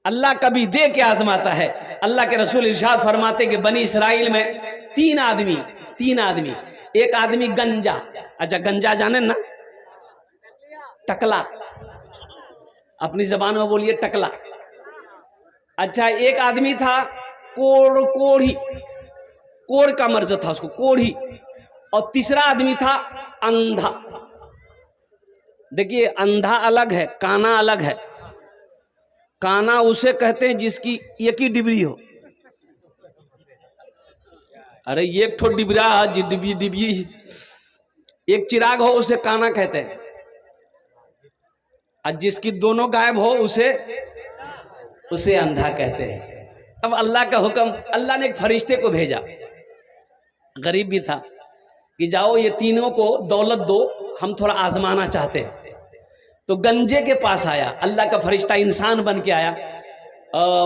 अल्लाह कभी दे के आजमाता है। अल्लाह के रसूल इरशाद फरमाते कि बनी इसराइल में तीन आदमी, एक आदमी गंजा, अच्छा गंजा जाने ना, टकला, अपनी जबान में बोलिए टकला। अच्छा एक आदमी था कोढ़ी, कोढ़ का मर्ज था उसको, कोढ़ी। और तीसरा आदमी था अंधा। देखिए अंधा अलग है, काना अलग है। काना उसे कहते हैं जिसकी एक ही डिबरी हो। अरे एक ठो डिबरा, डिबी एक चिराग हो उसे काना कहते हैं, और जिसकी दोनों गायब हो उसे अंधा कहते हैं। अब अल्लाह का हुक्म, अल्लाह ने एक फरिश्ते को भेजा, गरीब भी था, कि जाओ ये तीनों को दौलत दो, हम थोड़ा आजमाना चाहते हैं। तो गंजे के पास आया अल्लाह का फरिश्ता, इंसान बन के आया।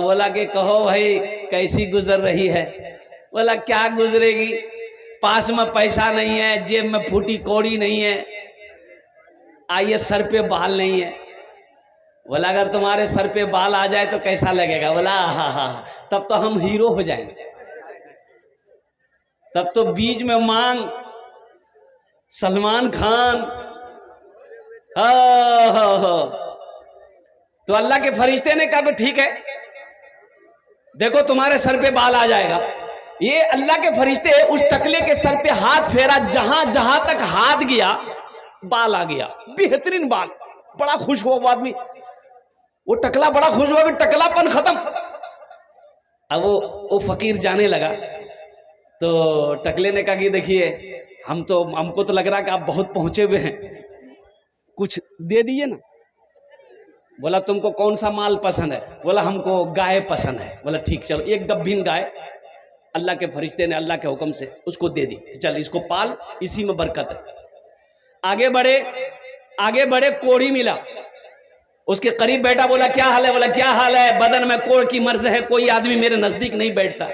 बोला कि कहो भाई कैसी गुजर रही है। बोला क्या गुजरेगी, पास में पैसा नहीं है, जेब में फूटी कौड़ी नहीं है, आइए सर पे बाल नहीं है। बोला अगर तुम्हारे सर पे बाल आ जाए तो कैसा लगेगा। बोला हा, तब तो हम हीरो हो जाएंगे, तब तो बीच में मांग सलमान खान। तो अल्लाह के फरिश्ते ने कहा ठीक है, देखो तुम्हारे सर पे बाल आ जाएगा। ये अल्लाह के फरिश्ते उस टकले के सर पे हाथ फेरा, जहां जहां तक हाथ गया बाल आ गया, बेहतरीन बाल। बड़ा खुश हुआ वो आदमी, वो टकला बड़ा खुश हुआ कि टकलापन खत्म। अब वो फकीर जाने लगा। तो टकले ने कहा कि देखिए हमको तो लग रहा है कि आप बहुत पहुंचे हुए हैं, कुछ दे दीजिए ना। बोला तुमको कौन सा माल पसंद है। बोला हमको गाय पसंद है। बोला ठीक चलो, एक गब्भीन गाय अल्लाह के फरिश्ते ने अल्लाह के हुक्म से उसको दे दी, चल इसको पाल, इसी में बरकत है। आगे बढ़े कोढ़ी मिला, उसके करीब बैठा। बोला क्या हाल है। बोला क्या हाल है, बदन में कोढ़ की मर्ज है, कोई आदमी मेरे नजदीक नहीं बैठता,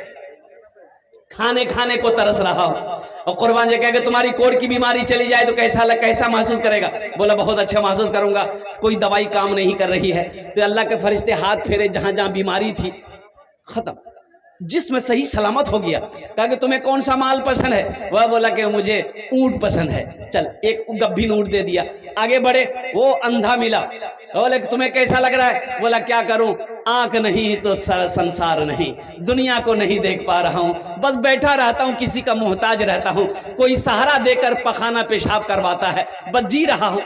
खाने को तरस रहा हूं। और कुर्बान जी कहेगा तुम्हारी कोढ़ की बीमारी चली जाए तो कैसा महसूस करेगा। बोला बहुत अच्छा महसूस करूंगा, कोई दवाई काम नहीं कर रही है। तो अल्लाह के फरिश्ते हाथ फेरे, जहां जहां बीमारी थी खत्म, जिसमें सही सलामत हो गया। कहा कि तुम्हें कौन सा माल पसंद है। वह बोला कि मुझे ऊंट पसंद है, चल एक गब्भीन ऊंट दे दिया। आगे बढ़े, वो अंधा मिला। बोले कि तुम्हें कैसा लग रहा है। बोला क्या करूं, आंख नहीं तो संसार नहीं, दुनिया को नहीं देख पा रहा हूं, बस बैठा रहता हूं, किसी का मोहताज रहता हूं, कोई सहारा देकर पखाना पेशाब करवाता है, बस जी रहा हूं।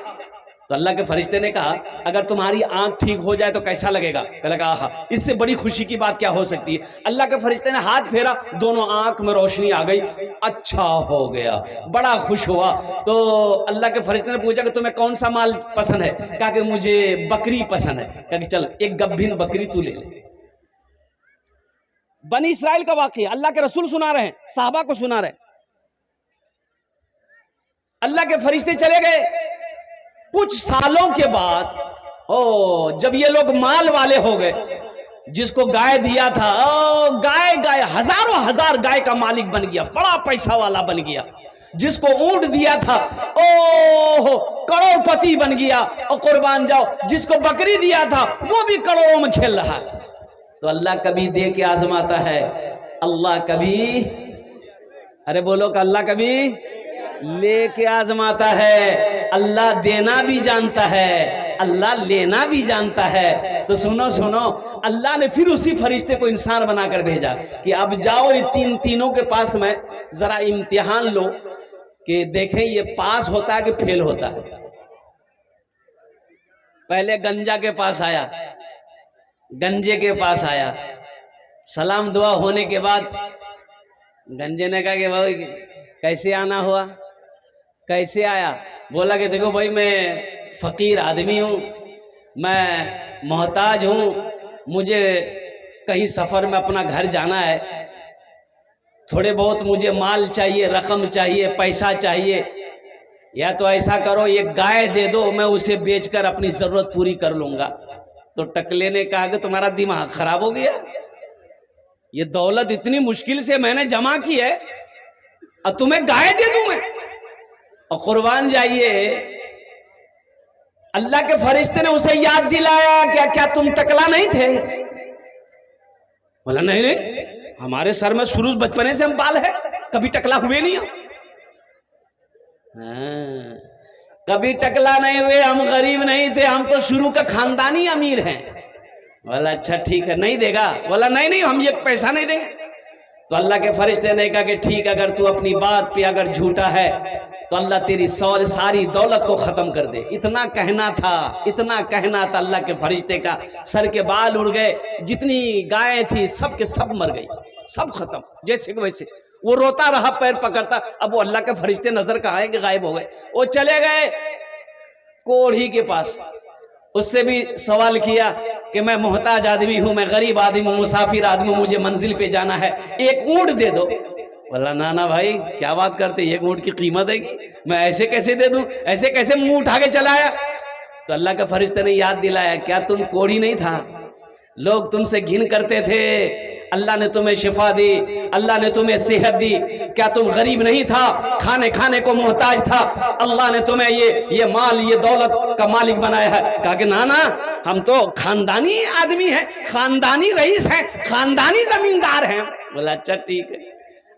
तो अल्लाह के फरिश्ते ने कहा अगर तुम्हारी आंख ठीक हो जाए तो कैसा लगेगा। लगा आहा, इससे बड़ी खुशी की बात क्या हो सकती है। अल्लाह के फरिश्ते ने हाथ फेरा, दोनों आंख में रोशनी आ गई, अच्छा हो गया, बड़ा खुश हुआ। तो अल्लाह के फरिश्ते ने पूछा कि तुम्हें कौन सा माल पसंद है। कहा कि मुझे बकरी पसंद है। कहा कि चल एक गब्भीन बकरी तू ले ले। बनी इसराइल का वाकया अल्लाह के रसूल सुना रहे हैं, साहबा को सुना रहे। अल्लाह के फरिश्ते चले गए। कुछ सालों के बाद जब ये लोग माल वाले हो गए, जिसको गाय दिया था गाय हजारों हजार गाय का मालिक बन गया, बड़ा पैसा वाला बन गया। जिसको ऊंट दिया था करोड़पति बन गया। और कुर्बान जाओ, जिसको बकरी दिया था वो भी करोड़ों में खेल रहा है। तो अल्लाह कभी दे के आजमाता है, अल्लाह कभी, अरे बोलो कि अल्लाह कभी लेके आजमाता है। अल्लाह देना भी जानता है, अल्लाह लेना भी जानता है। तो सुनो अल्लाह ने फिर उसी फरिश्ते को इंसान बनाकर भेजा कि अब जाओ ये तीनों के पास में जरा इम्तिहान लो कि देखें ये पास होता है कि फेल होता है। पहले गंजा के पास आया, गंजे के पास आया, सलाम दुआ होने के बाद गंजे ने कहा कि भाई कैसे आना हुआ, कैसे आया। बोला कि देखो भाई मैं फकीर आदमी हूँ, मैं मोहताज हूँ, मुझे कहीं सफ़र में अपना घर जाना है, थोड़े बहुत मुझे माल चाहिए, रकम चाहिए, पैसा चाहिए, या तो ऐसा करो एक गाय दे दो, मैं उसे बेचकर अपनी ज़रूरत पूरी कर लूँगा। तो टकले ने कहा कि तुम्हारा दिमाग खराब हो गया, ये दौलत इतनी मुश्किल से मैंने जमा की है और तुम्हें गाय दे दूं मैं। और कुर्बान जाइए, अल्लाह के फरिश्ते ने उसे याद दिलाया क्या तुम टकला नहीं थे, बोला नहीं नहीं, हमारे सर में शुरू बचपने से हम बाल है, कभी टकला हुए नहीं हम। कभी टकला नहीं हुए, हम गरीब नहीं थे, हम तो शुरू का खानदानी अमीर हैं। बोला अच्छा ठीक है, नहीं देगा? बोला नहीं नहीं, हम ये पैसा नहीं देंगे। तो अल्लाह के फरिश्ते ने कहा कि ठीक, अगर तू अपनी बात पे अगर झूठा है तो अल्लाह तेरी सारी दौलत को खत्म कर दे। इतना कहना था, इतना कहना था अल्लाह के फरिश्ते का, सर के बाल उड़ गए, जितनी गायें थी सब के सब मर गई, सब खत्म जैसे कि वैसे। वो रोता रहा, पैर पकड़ता। अब वो अल्लाह के फरिश्ते नजर कहाँ आए कि गायब हो गए। वो चले गए कोढ़ी के पास, उससे भी सवाल किया कि मैं मोहताज आदमी हूं, मैं गरीब आदमी हूं, मुसाफिर आदमी हूं, मुझे मंजिल पे जाना है, एक ऊंट दे दो। बोला ना ना भाई, क्या बात करते, एक ऊंट की कीमत है कि मैं ऐसे कैसे दे दूं, ऐसे कैसे मुंह उठा के चलाया। तो अल्लाह का फरिश्ते ने याद दिलाया, क्या तुम कोढ़ी नहीं था? लोग तुमसे घिन करते थे, अल्लाह ने तुम्हें शिफा दी, अल्लाह ने तुम्हें सेहत दी। क्या तुम गरीब नहीं था, खाने खाने को मोहताज था? अल्लाह ने तुम्हें ये माल, ये दौलत का मालिक बनाया है। कहा कि ना ना, हम तो खानदानी आदमी हैं, खानदानी रईस हैं, खानदानी जमींदार हैं। बोला अच्छा ठीक है,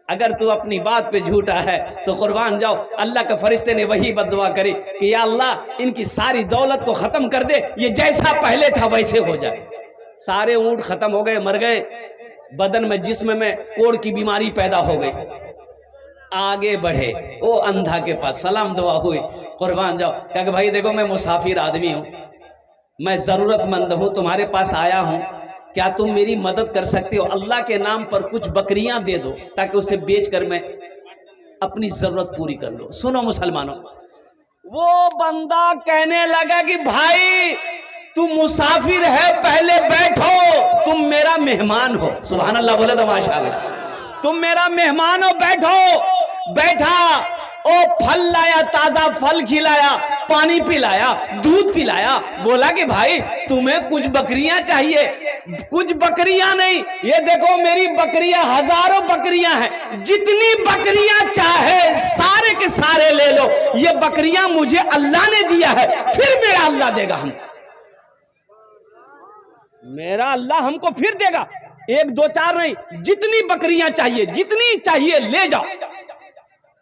अगर तू अपनी बात पे झूठा है तो कुर्बान जाओ। अल्लाह के फरिश्ते ने वही बद्दुआ करी कि या अल्लाह इनकी सारी दौलत को खत्म कर दे, ये जैसा पहले था वैसे हो जाए। सारे ऊंट खत्म हो गए, मर गए, बदन में जिस्म में कोढ़ की बीमारी पैदा हो गई। आगे बढ़े वो अंधा के पास, सलाम दुआ हुई, कुर्बान जाओ। कहा कि भाई देखो, मैं मुसाफिर आदमी हूँ, मैं ज़रूरतमंद हूँ, तुम्हारे पास आया हूँ, क्या तुम मेरी मदद कर सकते हो? अल्लाह के नाम पर कुछ बकरियां दे दो ताकि उसे बेचकर मैं अपनी जरूरत पूरी कर लूं। सुनो मुसलमानों, वो बंदा कहने लगा कि भाई तुम मुसाफिर है, पहले बैठो, तुम मेरा मेहमान हो। सुभान अल्लाह बोले तो माशाअल्लाह, तुम मेरा मेहमान हो, बैठो। बैठा, ओ फल लाया, ताजा फल खिलाया, पानी पिलाया, दूध पिलाया। बोला कि भाई तुम्हें कुछ बकरियां चाहिए? कुछ बकरियां नहीं, ये देखो मेरी बकरियां, हजारों बकरियां हैं, जितनी बकरियां चाहे सारे के सारे ले लो। ये बकरियां मुझे अल्लाह ने दिया है, फिर मेरा अल्लाह देगा हमको, मेरा अल्लाह हमको फिर देगा। एक दो चार नहीं, जितनी बकरियां चाहिए, जितनी चाहिए ले जाओ,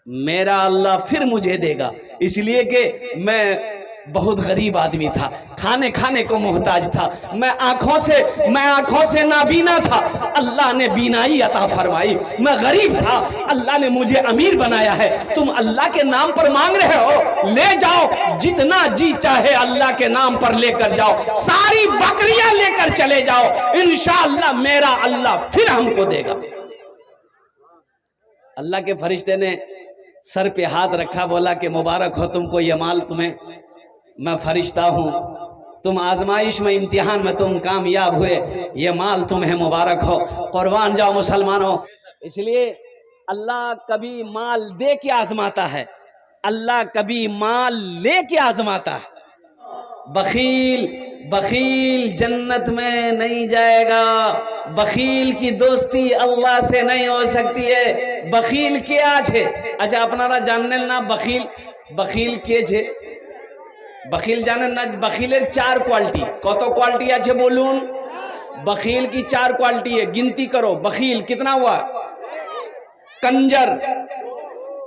मेरा अल्लाह फिर मुझे देगा। इसलिए कि मैं बहुत गरीब आदमी था, खाने खाने को मोहताज था, मैं आंखों से नाबीना था, अल्लाह ने बीनाई अता फरमाई। मैं गरीब था, अल्लाह ने मुझे अमीर बनाया है। तुम अल्लाह के नाम पर मांग रहे हो, ले जाओ, जितना जी चाहे अल्लाह के नाम पर लेकर जाओ, सारी बकरियां लेकर चले जाओ, इंशाअल्लाह मेरा अल्लाह फिर हमको देगा। अल्लाह के फरिश्ते ने सर पे हाथ रखा, बोला कि मुबारक हो तुमको, ये माल तुम्हें, मैं फरिश्ता हूँ, तुम आजमाइश में, इम्तिहान में तुम कामयाब हुए, ये माल तुम्हें मुबारक हो, कुर्बान जाओ मुसलमानों। इसलिए अल्लाह कभी माल दे के आजमाता है, अल्लाह कभी माल ले के आजमाता है। बखील जन्नत में नहीं जाएगा, बखील की दोस्ती अल्लाह से नहीं हो सकती है। बखील क्या है? अच्छा अपनारा जानने ना, बखील के छे, बखील जाने ना, बखीलेर चार क्वालिटी। कत क्वालिटी आछे बोलून? बखील की चार क्वालिटी है, गिनती करो। बखील कितना हुआ? कंजर,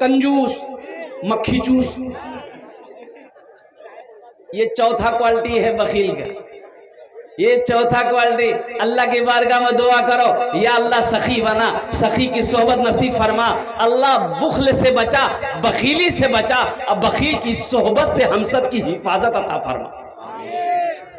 कंजूस, मक्खी चूस, ये चौथा क्वालिटी है बखील का। ये चौथा क्वालिटी, अल्लाह की बारगाह में दुआ करो, या अल्लाह सखी बना, सखी की सोहबत नसीब फरमा, अल्लाह बुखल से बचा, बखीली से बचा, अब बखील की सोहबत से हम सब की हिफाजत अता फरमा।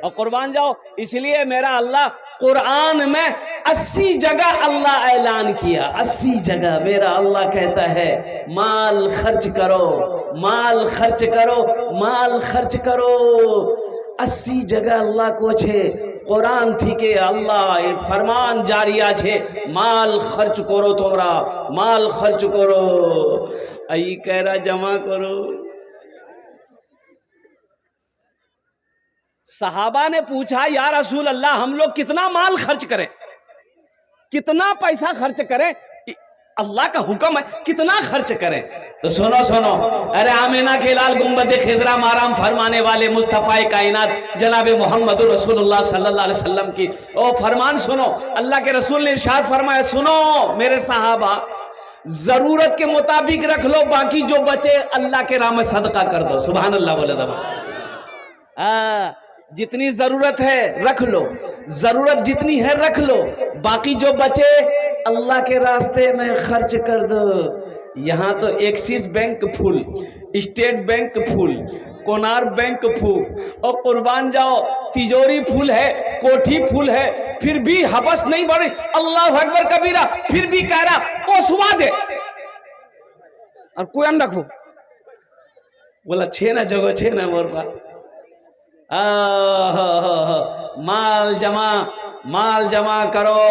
और कुर्बान जाओ, इसलिए मेरा अल्लाह कुरान में 80 जगह अल्लाह ऐलान किया, 80 जगह मेरा अल्लाह कहता है माल खर्च करो, माल खर्च करो, माल खर्च करो। 80 जगह अल्लाह को छे कुरान थी के अल्लाह फरमान जारिया छे, माल खर्च करो, तोमरा माल खर्च करो, आई कहरा जमा करो। सहाबा ने पूछा, या रसूल अल्लाह हम लोग कितना माल खर्च करें, कितना पैसा खर्च करें? अल्लाह का हुक्म है कितना खर्च करें? तो सुनो सुनो, अरे आमिना के लाल गुंबद खिजरा माराम फरमाने वाले मुस्तफ़ा कायनात जनाब मोहम्मद रसूलुल्लाह सल्लल्लाहु अलैहि वसल्लम की ओ फरमान सुनो। अल्लाह के रसूल ने इरशाद फरमाया, सुनो मेरे सहाबा, जरूरत के मुताबिक रख लो, बाकी जो बचे अल्लाह के राह में सदका कर दो। सुभान अल्लाह बोले दबा। जितनी जरूरत है रख लो, जरूरत जितनी है रख लो, बाकी जो बचे अल्लाह के रास्ते में खर्च कर दो। यहाँ तो axis bank full, state bank full, Konar bank full, और कुर्बान जाओ तिजोरी फुल है, कोठी फुल है, फिर भी हबस नहीं बढ़ी। अल्लाह अकबर कबीरा, फिर भी कह रहा ओ सुबह दे और कोई अंडा खो। बोला छे ना जगह छे ना मोर पास। माल जमा करो,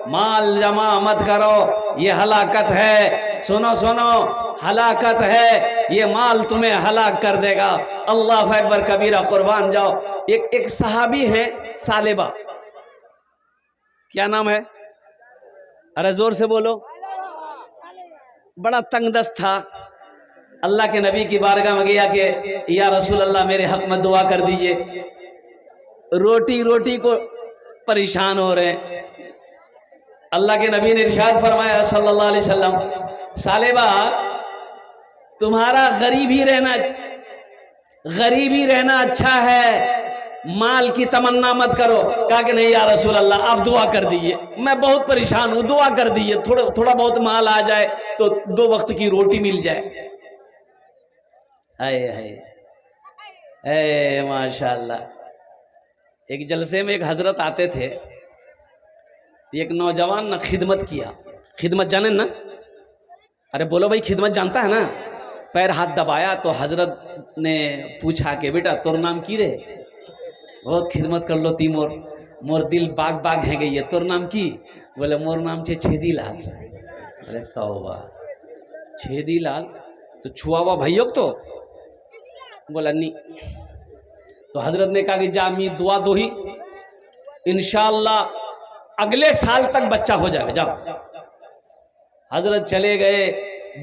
माल जमा मत करो, ये हलाकत है। सुनो सुनो, हलाकत है, ये माल तुम्हें हलाक कर देगा। अल्लाह अकबर कबीरा, कुर्बान जाओ। एक सहाबी है सालेबा, क्या नाम है? अरे जोर से बोलो। बड़ा तंगदस्त था, अल्लाह के नबी की बारगाह में गया कि या रसूल अल्लाह मेरे हक में दुआ कर दीजिए, रोटी रोटी को परेशान हो रहे हैं। अल्लाह के नबी ने इरशाद फरमाया सल्लल्लाहु अलैहि वसल्लम, सालेबा तुम्हारा गरीब ही रहना अच्छा है, माल की तमन्ना मत करो। कहा कि नहीं या रसूल अल्लाह आप दुआ कर दीजिए, मैं बहुत परेशान हूँ, दुआ कर दीजिए, थोड़ा बहुत माल आ जाए तो 2 वक्त की रोटी मिल जाए। हाय माशाअल्लाह। एक जलसे में एक हजरत आते थे, एक नौजवान ना खिदमत किया। खिदमत जाने ना? अरे बोलो भाई, खिदमत जानता है ना? पैर हाथ दबाया तो हजरत ने पूछा कि बेटा तोर नाम की रे? बहुत खिदमत कर लो ती मोर दिल बाग बाग है गई है। तोर नाम की? बोले मोर नाम छे छेदी लाल। अरे तौबा, छेदी लाल तो छुआवा भैया तो? बोला नहीं। तो हजरत ने कहा कि जा मी दुआ दो ही, इंशाअल्लाह अगले साल तक बच्चा हो जाएगा, जाओ। हजरत चले गए।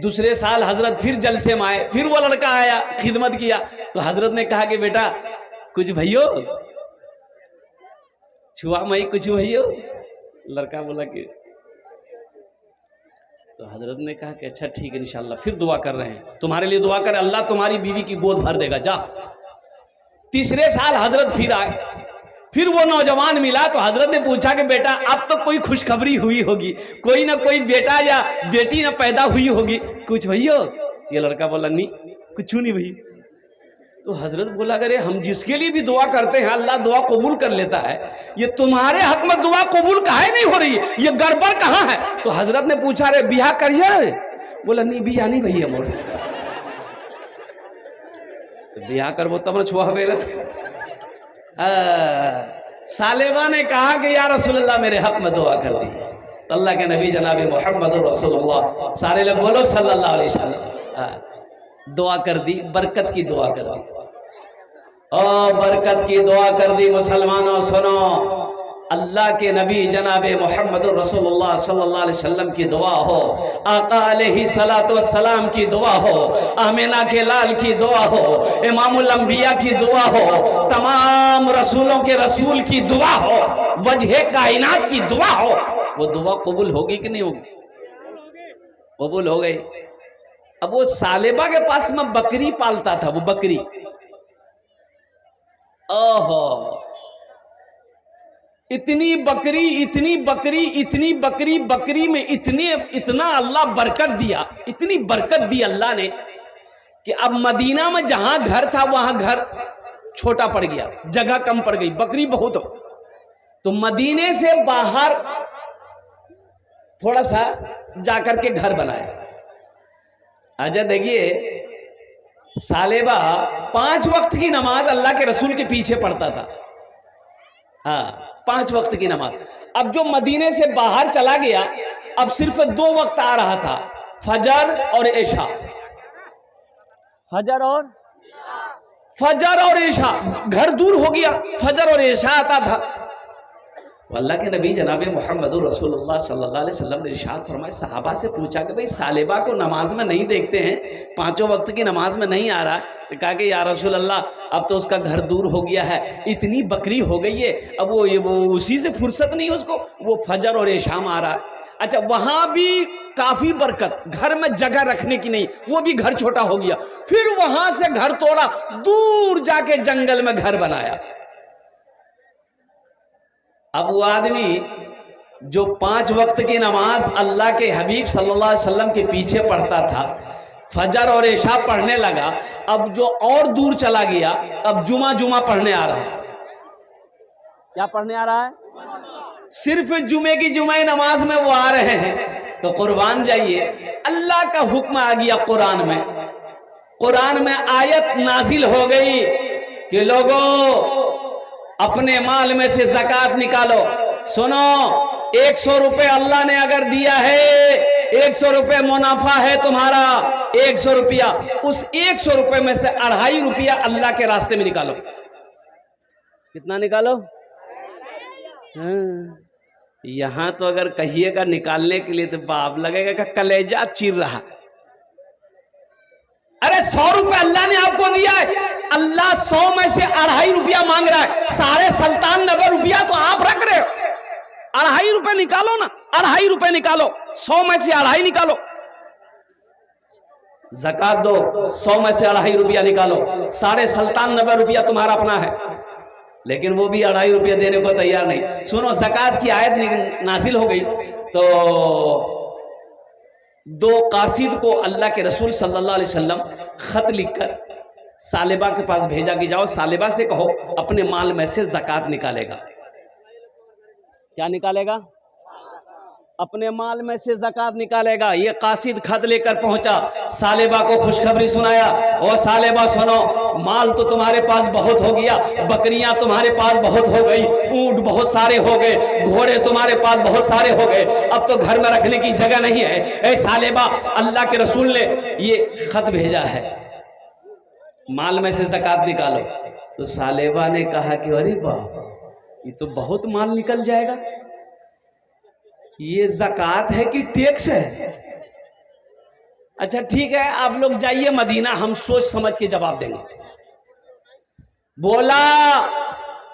दूसरे साल हजरत फिर जलसे में आए, फिर वो लड़का आया, खिदमत किया। तो हजरत ने कहा कि बेटा कुछ भैयो, छुआ मई कुछ भैयो। लड़का बोला कि, तो हजरत ने कहा कि अच्छा ठीक है इंशाल्लाह, फिर दुआ कर रहे हैं, तुम्हारे लिए दुआ कर, अल्लाह तुम्हारी बीवी की गोद भर देगा, जा। तीसरे साल हजरत फिर आए, फिर वो नौजवान मिला तो हजरत ने पूछा कि बेटा अब तो कोई खुशखबरी हुई होगी, कोई ना कोई बेटा या बेटी ना पैदा हुई होगी, कुछ भैया? ये लड़का बोला नहीं, कुछ नहीं भई। तो हजरत बोला अरे हम जिसके लिए भी दुआ करते हैं अल्लाह दुआ कबूल कर लेता है, ये तुम्हारे हक में दुआ कबूल काहे नहीं हो रही है, ये गड़बड़ कहाँ है? तो हजरत ने पूछा अरे बियाह करिए? बोला नहीं बियाह नहीं भैया मोर। तो बियाह करबो तब न छुआ बेरा। सालेबा ने कहा कि या रसूलल्लाह मेरे हक में दुआ कर दी। तो अल्लाह के नबी जनाब मोहम्मद रसूलुल्लाह, सारे लोग बोलो सल्लल्लाहु अलैहि वसल्लम, दुआ कर दी, बरकत की दुआ कर दी। ओ बरकत की दुआ कर दी। मुसलमानों सुनो, अल्लाह के नबी जनाब मोहम्मद रसूलुल्लाह सल्लल्लाहु अलैहि वसल्लम की दुआ हो, आका अलैहि सलातो वस्सलाम की दुआ हो, आमिना के लाल की दुआ हो, इमामुल अंबिया की दुआ हो, तमाम रसूलों के रसूल की दुआ हो, वजह कायनात की दुआ हो, वो दुआ कबूल होगी कि नहीं होगी? कबूल हो गई। अब वो सालेबा के पास में बकरी पालता था, वो बकरी, ओहो इतनी बकरी इतनी बकरी इतनी बकरी, बकरी में इतना अल्लाह बरकत दिया, इतनी बरकत दी अल्लाह ने कि अब मदीना में जहां घर था वहां घर छोटा पड़ गया, जगह कम पड़ गई, बकरी बहुत हो। तो मदीने से बाहर थोड़ा सा जाकर के घर बनाया। अच्छा देखिए, सालेबा 5 वक्त की नमाज अल्लाह के रसूल के पीछे पढ़ता था। हाँ, 5 वक्त की नमाज। अब जो मदीने से बाहर चला गया, अब सिर्फ 2 वक्त आ रहा था, फजर और इशा। फजर और इशा, घर दूर हो गया, फजर और इशा आता था। तो अल्लाह के नबी जनाब मोहम्मद रसूलुल्लाह सल्लल्लाहु अलैहि वसल्लम ने इरशाद फरमाया, सहाबा से पूछा कि भाई सालेबा को नमाज में नहीं देखते हैं, पांचों वक्त की नमाज में नहीं आ रहा है। तो कहा कि या रसूल अल्लाह, अब तो उसका घर दूर हो गया है, इतनी बकरी हो गई है, अब वो उसी से फुर्सत नहीं उसको, वो फजर और शाम आ रहा है। अच्छा, वहां भी काफी बरकत, घर में जगह रखने की नहीं, वो भी घर छोटा हो गया, फिर वहां से घर तोड़ा, दूर जाके जंगल में घर बनाया। अब वो आदमी जो 5 वक्त की नमाज अल्लाह के हबीब सल्लल्लाहु अलैहि वसल्लम के पीछे पढ़ता था, फजर और इशा पढ़ने लगा, अब जो और दूर चला गया, अब जुमा पढ़ने आ रहा है। क्या पढ़ने आ रहा है? सिर्फ जुमे की जुमे नमाज में वो आ रहे हैं। तो कुर्बान जाइए, अल्लाह का हुक्म आ गया कुरान में आयत नाजिल हो गई कि लोगों अपने माल में से ज़कात निकालो। सुनो, 100 रुपए अल्लाह ने अगर दिया है, 100 रुपए मुनाफा है तुम्हारा, 100 रुपया, उस 100 रुपए में से 2.5 रुपया अल्लाह के रास्ते में निकालो। कितना निकालो? यहां तो अगर कहिएगा निकालने के लिए तो बाप लगेगा कि कलेजा चीर रहा। अरे 100 रुपए अल्लाह ने आपको दिया है, अल्लाह 100 में से 2.5 रुपया मांग रहा है, सारे 97 रुपया तो आप रख रहे हो। 2.5 रुपए निकालो ना, 2.5 रुपए निकालो, 100 में से 2.5 निकालो, ज़कात दो, 100 में से 2.5 रुपया निकालो, 97 रुपया तुम्हारा अपना है। लेकिन वो भी 2.5 रुपया देने को तैयार नहीं। सुनो, ज़कात की आयत नाजिल हो गई तो 2 कासिद को अल्लाह के रसूल सल्लल्लाहु अलैहि वसल्लम खत लिखकर सालेबा के पास भेजा कि जाओ सालेबा से कहो अपने माल में से ज़कात निकालेगा। क्या निकालेगा? अपने माल में से ज़कात निकालेगा। ये कासिद खत लेकर पहुंचा, सालेबा को खुशखबरी सुनाया, और सालेबा सुनो, माल तो तुम्हारे पास बहुत हो गया, बकरियां तुम्हारे पास बहुत हो गई, ऊंट बहुत सारे हो गए, घोड़े तुम्हारे पास बहुत सारे हो गए, अब तो घर में रखने की जगह नहीं है। ए सालेबा, अल्लाह के रसूल ने ये खत भेजा है, माल में से ज़कात निकालो। तो सालेबा ने कहा कि अरे वाह, ये तो बहुत माल निकल जाएगा, ये ज़कात है कि टैक्स है? अच्छा ठीक है, आप लोग जाइए मदीना, हम सोच समझ के जवाब देंगे। बोला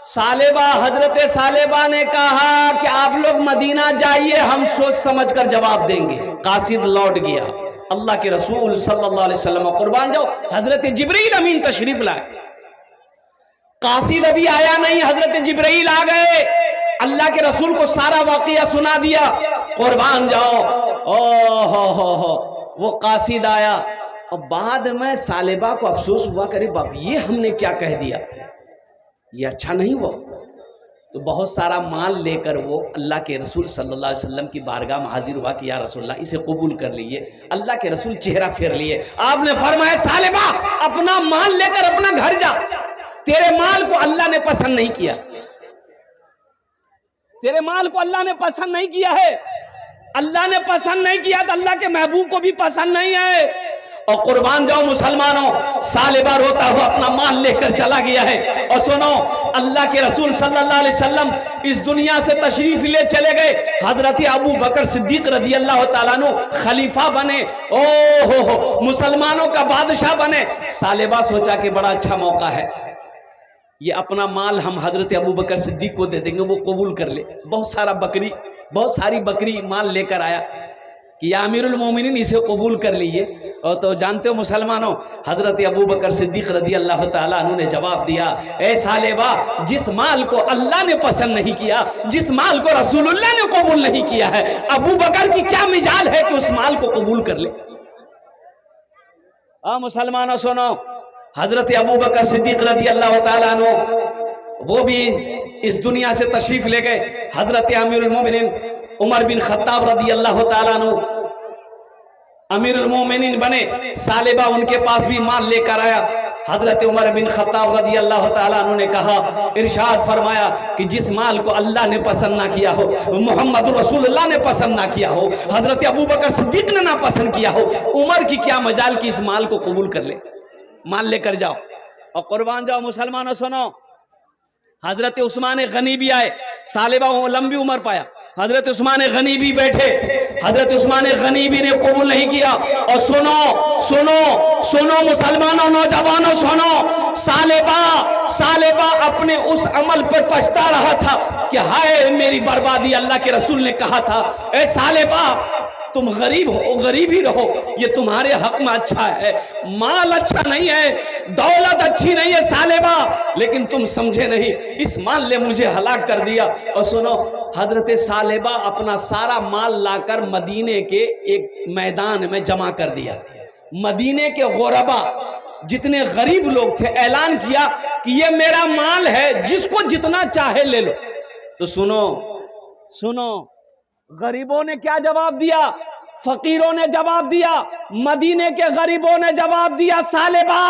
सालेबा, हजरत सालेबा ने कहा कि आप लोग मदीना जाइए, हम सोच समझ कर जवाब देंगे। कासिद लौट गया, अल्लाह के रसूल सल्लल्लाहु अलैहि वसल्लम कुर्बान जाओ, हजरत जिब्रील अमीन तशरीफ लाए। कासिद अभी आया नहीं, हजरत जिब्रील आ गए, अल्लाह के रसूल को सारा वाकया सुना दिया। कुर्बान जाओ, हो वो कासिद आया, और बाद में सालेबा को अफसोस हुआ, करे बाप ये हमने क्या कह दिया, ये अच्छा नहीं हुआ। तो बहुत सारा माल लेकर वो अल्लाह के रसूल सल्लल्लाहु अलैहि वसल्लम की बारगाह में हाजिर हुआ कि या रसूलल्लाह, इसे कबूल कर लीजिए। अल्लाह के रसूल चेहरा फेर लिए, आपने फरमाया सालेबा अपना माल लेकर अपना घर जा, तेरे माल को अल्लाह ने पसंद नहीं किया, तेरे माल को अल्लाह ने पसंद नहीं किया है। अल्लाह ने पसंद नहीं किया तो अल्लाह के महबूब को भी पसंद नहीं है। और कुर्बान जाओ मुसलमानों, सालेबा रोता हुआ अपना माल लेकर चला गया है। और सुनो, अल्लाह के रसूल सल्लल्लाहु अलैहि वसल्लम इस दुनिया से तशरीफ ले चले गए, हजरत अबू बकर सिद्दीक रज़ी अल्लाह तआला अन्हु खलीफा बने, ओ हो मुसलमानों का बादशाह बने। सालेबा सोचा कि बड़ा अच्छा मौका है, ये अपना माल हम हजरत अबू बकर सिद्दीक को दे देंगे, वो कबूल कर ले। बहुत सारी बकरी माल लेकर आया कि या अमीरुल मोमिनीन, इसे कबूल कर लीजिए। और तो जानते हो मुसलमानों, हजरत अबू बकर सिद्दीक रज़ी अल्लाह तआला अन्हु ने जवाब दिया, ए सालेबा, जिस माल को अल्लाह ने पसंद नहीं किया, जिस माल को रसूलुल्लाह ने कबूल नहीं किया है, अबू बकर की क्या मिजाल है कि उस माल को कबूल कर ले। मुसलमानों सुनो, हजरत अबू बकर सिद्दीक रज़ी अल्लाह तआला अन्हु वो भी इस दुनिया से तशरीफ ले गए। हजरत अमीरुल मोमिनीन उमर बिन खत्ताब रज़ी अल्लाह तआला अन्हु अमीरुल मोमिनीन बने। सालेबा उनके पास भी माल लेकर आया। हजरत उमर बिन खत्ताब रज़ी अल्लाह तआला अन्हु ने कहा, इरशाद फरमाया कि जिस माल को अल्लाह ने पसंद ना किया हो, मोहम्मद रसूलुल्लाह ने पसंद ना किया हो, हजरत अबू बकर सिद्दीक ने ना पसंद किया हो, उमर की क्या मजाल कि इस माल को कबूल कर ले, माल लेकर जाओ। और कुर्बान जाओ मुसलमानों सुनो, हजरत उस्मान गनी भी आए, सालेबा लंबी उम्र पाया, हजरत उस्मान गनी भी बैठे, हजरत उस्मान गनी भी ने कबूल नहीं किया। और सुनो सुनो सुनो मुसलमानों, नौजवानों सुनो, सालेबा अपने उस अमल पर पछता रहा था कि हाय मेरी बर्बादी। अल्लाह के रसूल ने कहा था, ए सालेबा तुम गरीब हो, गरीब ही रहो, ये तुम्हारे हक में अच्छा है, माल अच्छा नहीं है, दौलत अच्छी नहीं है सालेबा, लेकिन तुम समझे नहीं, इस माल ने मुझे हलाक कर दिया। और सुनो, हजरत सालेबा अपना सारा माल लाकर मदीने के एक मैदान में जमा कर दिया। मदीने के गुरबा जितने गरीब लोग थे, ऐलान किया कि ये मेरा माल है, जिसको जितना चाहे ले लो। तो सुनो सुनो, गरीबों ने क्या जवाब दिया? फकीरों ने जवाब दिया, मदीने के गरीबों ने जवाब दिया, सालेबा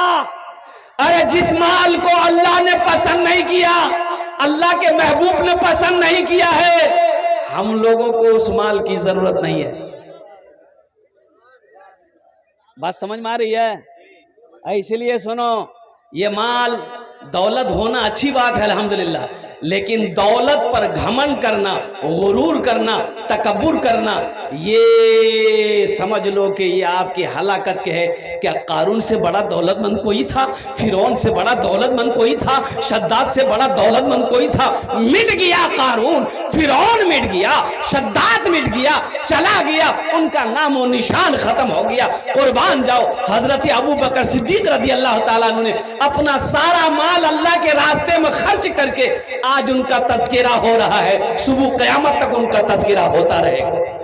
अरे जिस माल को अल्लाह ने पसंद नहीं किया, अल्लाह के महबूब ने पसंद नहीं किया है, हम लोगों को उस माल की जरूरत नहीं है। बात समझ में आ रही है? इसलिए सुनो, ये माल दौलत होना अच्छी बात है अल्हम्दुलिल्लाह, लेकिन दौलत पर घमंड करना, गुरूर करना, तकब्बुर करना, ये समझ लो कि ये आपकी हलाकत के है। क्या कारून से बड़ा दौलतमंद कोई था? फिरौन से बड़ा दौलतमंद कोई था? शद्दाद से बड़ा दौलतमंद कोई था? मिट गया कारून, फिरौन मिट गया, शद्दाद मिट गया, चला गया, उनका नामो निशान खत्म हो गया। कुर्बान जाओ, हजरत अबू बकर सिद्दीक रज़ी अल्लाह ताला अन्हु ने अपना सारा माल अल्लाह के रास्ते में खर्च करके आज उनका तज़किरा हो रहा है, सुबह क़यामत तक उनका तज़किरा होता रहेगा।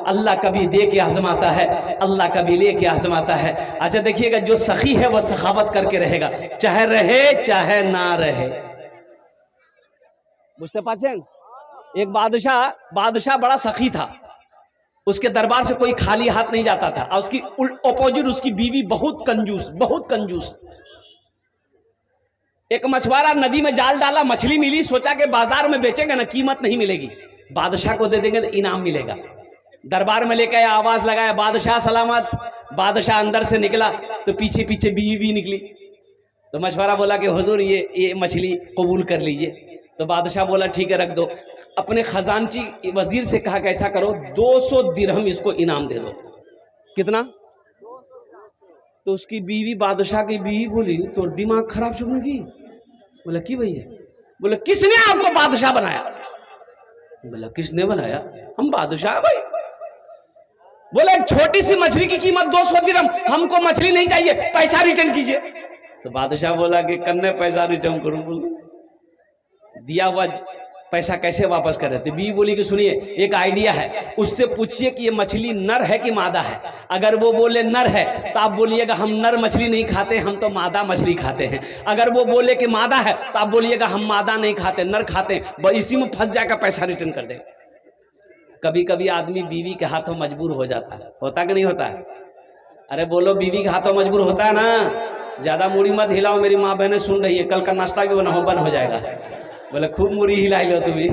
अल्लाह कभी दे के आजमाता है, अल्लाह कभी ले के आजमाता है। अच्छा देखिएगा, जो सखी है वह सखावत करके रहेगा, चाहे रहे चाहे ना रहे। बुझते पाचन? एक बादशाह बड़ा सखी था, उसके दरबार से कोई खाली हाथ नहीं जाता था, और उसकी अपोजिट उसकी बीवी बहुत कंजूस। एक मछुआरा नदी में जाल डाला, मछली मिली, सोचा कि बाजार में बेचेंगे ना, कीमत नहीं मिलेगी, बादशाह को दे देंगे तो इनाम मिलेगा। दरबार में लेकर आया, आवाज लगाया, बादशाह सलामत। बादशाह अंदर से निकला तो पीछे पीछे बीवी भी निकली। तो मछुआरा बोला कि हुजूर ये मछली कबूल कर लीजिए। तो बादशाह बोला ठीक है रख दो। अपने खजानची वजीर से कहा कि ऐसा करो, 200 दिरहम इसको इनाम दे दो। कितना? तो उसकी बीवी, बादशाह की बीवी बोली, तो दिमाग खराब शुरू की। बोला कि भैया? बोला किसने आपको बादशाह बनाया? बोला किसने बनाया? हम बादशाह भाई। बोला एक छोटी सी मछली की कीमत 200 दिरहम, हमको मछली नहीं चाहिए, पैसा रिटर्न कीजिए। तो बादशाह बोला कि कन्ने पैसा रिटर्न करूं? बोल दिया हुआ पैसा कैसे वापस कर रहे थे? बीवी बोली कि सुनिए एक आइडिया है, उससे पूछिए कि ये मछली नर है कि मादा है। अगर वो बोले नर है तो आप बोलिएगा हम नर मछली नहीं खाते, हम तो मादा मछली खाते हैं। अगर वो बोले कि मादा है तो आप बोलिएगा हम मादा नहीं खाते, नर खाते हैं। इसी में फंस जाकर पैसा रिटर्न कर देगा। कभी कभी आदमी बीवी के हाथों मजबूर हो जाता है, होता कि नहीं होता है? अरे बोलो, बीवी के हाथों मजबूर होता है ना। ज्यादा मूड़ी मत हिलाओ, मेरी माँ बहनें सुन रही है, कल का नाश्ता भी बंद हो जाएगा। बोले खूब मूड़ी हिला लो तुम्हें।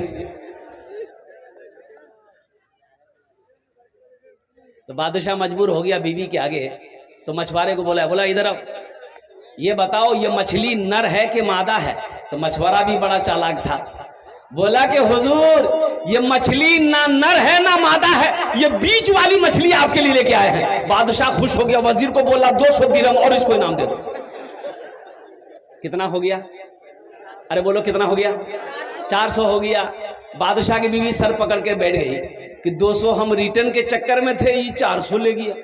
तो बादशाह मजबूर हो गया बीवी के आगे। तो मछुआरे को बोला इधर आओ, ये बताओ ये मछली नर है कि मादा है? तो मछुआरा भी बड़ा चालाक था, बोला कि हुजूर ये मछली ना नर है ना मादा है, ये बीच वाली मछली आपके लिए लेके आए हैं। बादशाह खुश हो गया, वजीर को बोला 200 दिरहम और इसको इनाम दे दो। कितना हो गया? अरे बोलो कितना हो गया? 400 हो गया। बादशाह की बीवी सर पकड़ के बैठ गई कि 200 हम रिटर्न के चक्कर में थे, ये 400 ले गया।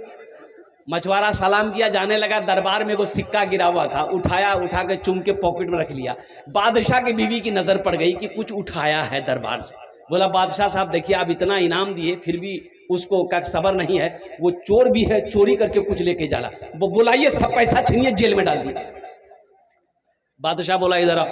मछुआरा सलाम किया, जाने लगा। दरबार में को सिक्का गिरा हुआ था, उठा के चुम के पॉकेट में रख लिया। बादशाह की बीवी की नजर पड़ गई कि कुछ उठाया है दरबार से। बोला बादशाह साहब देखिए, आप इतना इनाम दिए फिर भी उसको का सबर नहीं है, वो चोर भी है, चोरी करके कुछ लेके जाला। वो बुलाइए, सब पैसा छीनिए, जेल में डाल दिया। बादशाह बोला इधर आओ।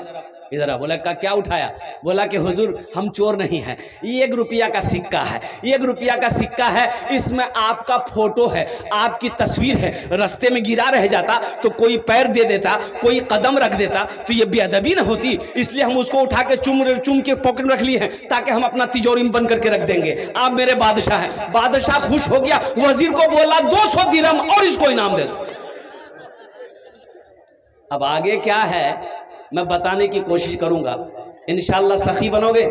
बोला क्या उठाया? बोला कि हुजूर हम चोर नहीं हैं, ये 1 रुपया का सिक्का है, 1 रुपया का सिक्का है, इसमें आपका फोटो है, आपकी तस्वीर है। रास्ते में गिरा रह जाता तो कोई पैर दे देता, कोई कदम रख देता तो ये बेअदबी न होती, इसलिए हम उसको उठा के चुम के पॉकेट में रख लिए हैं, ताकि हम अपना तिजोरी में बंद करके रख देंगे। आप मेरे बादशाह हैं। बादशाह खुश हो गया, वजीर को बोला 200 दिरहम और इसको इनाम दे दो। अब आगे क्या है मैं बताने की कोशिश करूंगा। इंशाअल्लाह सखी बनोगे?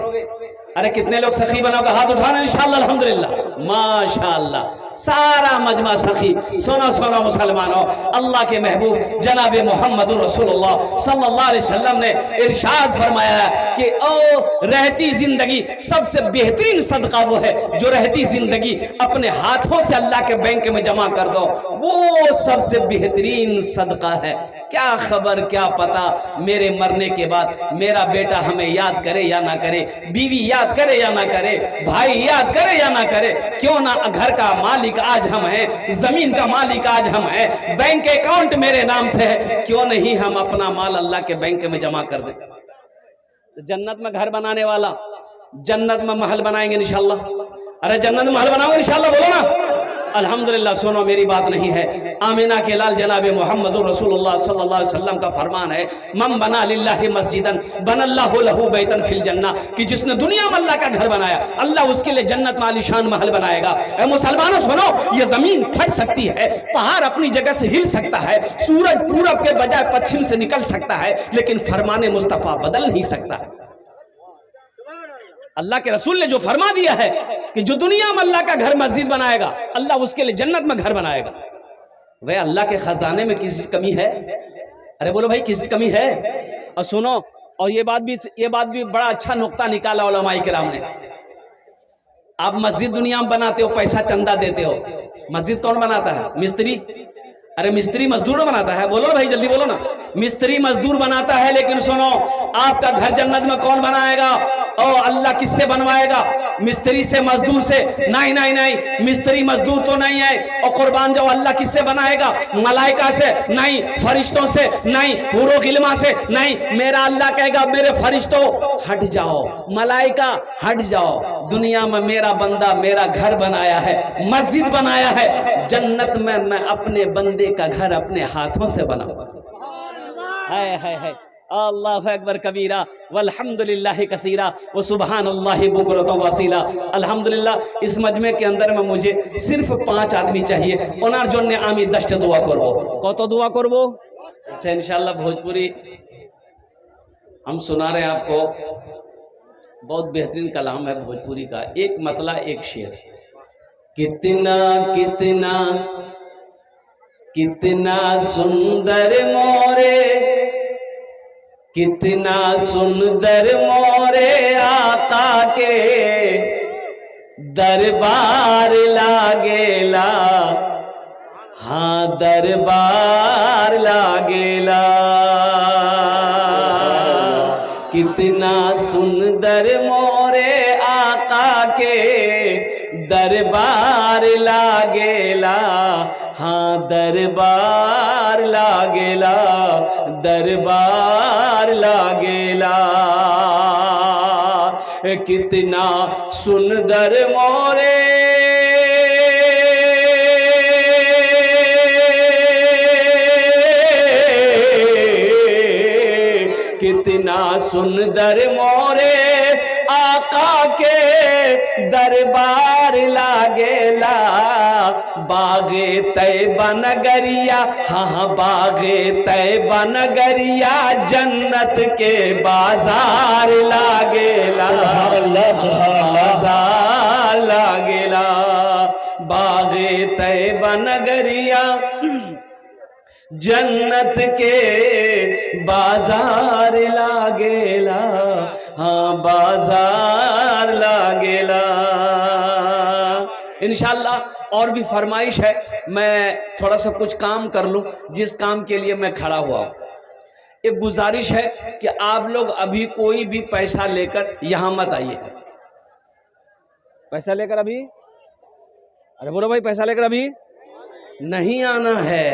अरे कितने लोग सखी बनोगे? हाथ उठाना इंशाअल्लाह। अल्हम्दुलिल्लाह, माशाअल्लाह, सारा मजमा सखी। सोना सोना मुसलमानों, अल्लाह के महबूब जनाब मोहम्मद रसूलुल्लाह सल्लल्लाहु अलैहि वसल्लम ने इरशाद फरमाया है कि ओ रहती जिंदगी सबसे बेहतरीन सदका वो है जो रहती जिंदगी अपने हाथों से अल्लाह के बैंक में जमा कर दो, वो सबसे बेहतरीन सदका है। क्या खबर, क्या पता मेरे मरने के बाद मेरा बेटा हमें याद करे या ना करे, बीवी याद करे या ना करे, भाई याद करे या ना करे। क्यों ना घर का मालिक आज हम हैं, जमीन का मालिक आज हम हैं, बैंक अकाउंट मेरे नाम से है, क्यों नहीं हम अपना माल अल्लाह के बैंक में जमा कर दें। तो जन्नत में घर बनाने वाला जन्नत में महल बनाएंगे इंशाअल्लाह। अरे जन्नत में महल बनाओगे इंशाअल्लाह, बोलो ना अल्हम्दुलिल्लाह। सुनो, मेरी बात नहीं है, आमिना के लाल जनाब मोहम्मद रसूलुल्लाह सल्लल्लाहु अलैहि वसल्लम का फरमान है, मम बना लिल्लाहि मस्जिदन बनल्लाहु लहू बैतन फिल जन्ना, कि जिसने दुनिया में अल्लाह का घर बनाया अल्लाह उसके लिए जन्नत में आलीशान महल बनाएगा। ए मुसलमानों सुनो, ये जमीन फट सकती है, पहाड़ अपनी जगह से हिल सकता है, सूरज पूरब के बजाय पश्चिम से निकल सकता है, लेकिन फरमाने मुस्तफा बदल नहीं सकता है। अल्लाह के रसूल ने जो फरमा दिया है कि जो दुनिया में अल्लाह का घर मस्जिद बनाएगा अल्लाह उसके लिए जन्नत में घर बनाएगा। वह अल्लाह के खजाने में किसी कमी है? अरे बोलो भाई, किसी कमी है? और सुनो, और ये बात भी बड़ा अच्छा नुक्ता निकाला उलमाए किराम ने। आप मस्जिद दुनिया में बनाते हो, पैसा चंदा देते हो, मस्जिद कौन बनाता है? मिस्त्री। अरे मिस्त्री मजदूर बनाता है, बोलो ना भाई, जल्दी बोलो ना। मिस्त्री मजदूर बनाता है, लेकिन सुनो, आपका घर जन्नत में कौन बनाएगा? ओ अल्लाह किससे बनवाएगा? मिस्त्री से, मजदूर से? नहीं नहीं नहीं, मिस्त्री मजदूर तो नहीं है। और कुर्बान जाओ, अल्लाह किससे बनाएगा? मलाइका से? नहीं। फरिश्तों से? नहीं। हुरो गिलमा से? नहीं। मेरा अल्लाह कहेगा, मेरे फरिश्तों हट जाओ, मलाइका हट जाओ, दुनिया में मेरा बंदा मेरा घर बनाया है, मस्जिद बनाया है, जन्नत में मैं अपने बंदे का घर अपने हाथों से बनाऊंगा। हाय हाय हाय, अल्लाहु अकबर कबीरा वल्हम्दुलिल्लाहि कसीरा व सुबहानल्लाहि बुकरतन वसीला। अल्हम्दुलिल्लाह, इस मजमे के अंदर में मुझे सिर्फ 5 आदमी चाहिए। ओनार जोन्ने आमी 10टा दुआ करबो। कत दुआ करबो? अच्छा, इंशाअल्लाह भोजपुरी हम सुना रहे हैं आपको, बहुत बेहतरीन कलाम है भोजपुरी का। एक मतला एक शेर। कितना कितना कितना सुंदर मोरे, कितना सुंदर मोरे आका के दरबार लागेला, हाँ दरबार लागेला। कितना सुंदर मोरे आका के दरबार लागेला, हाँ दरबार लागेला, दरबार लागेला। कितना सुंदर मोरे कितना सुंदर मोरे आका के दरबार लागेला। बागे तैबा नगरिया, हाँ बागे तैबा नगरिया, जन्नत के बाजार लागेला, बाजार लागेला। बागे तैबा नगरिया, जन्नत के बाजार लागेला, हाँ बाजार लागेला। इंशाअल्लाह और भी फरमाइश है, मैं थोड़ा सा कुछ काम कर लूं जिस काम के लिए मैं खड़ा हुआ हूं। एक गुजारिश है कि आप लोग अभी कोई भी पैसा लेकर यहां मत आइए। पैसा लेकर अभी, अरे बोलो भाई, पैसा लेकर अभी नहीं आना है।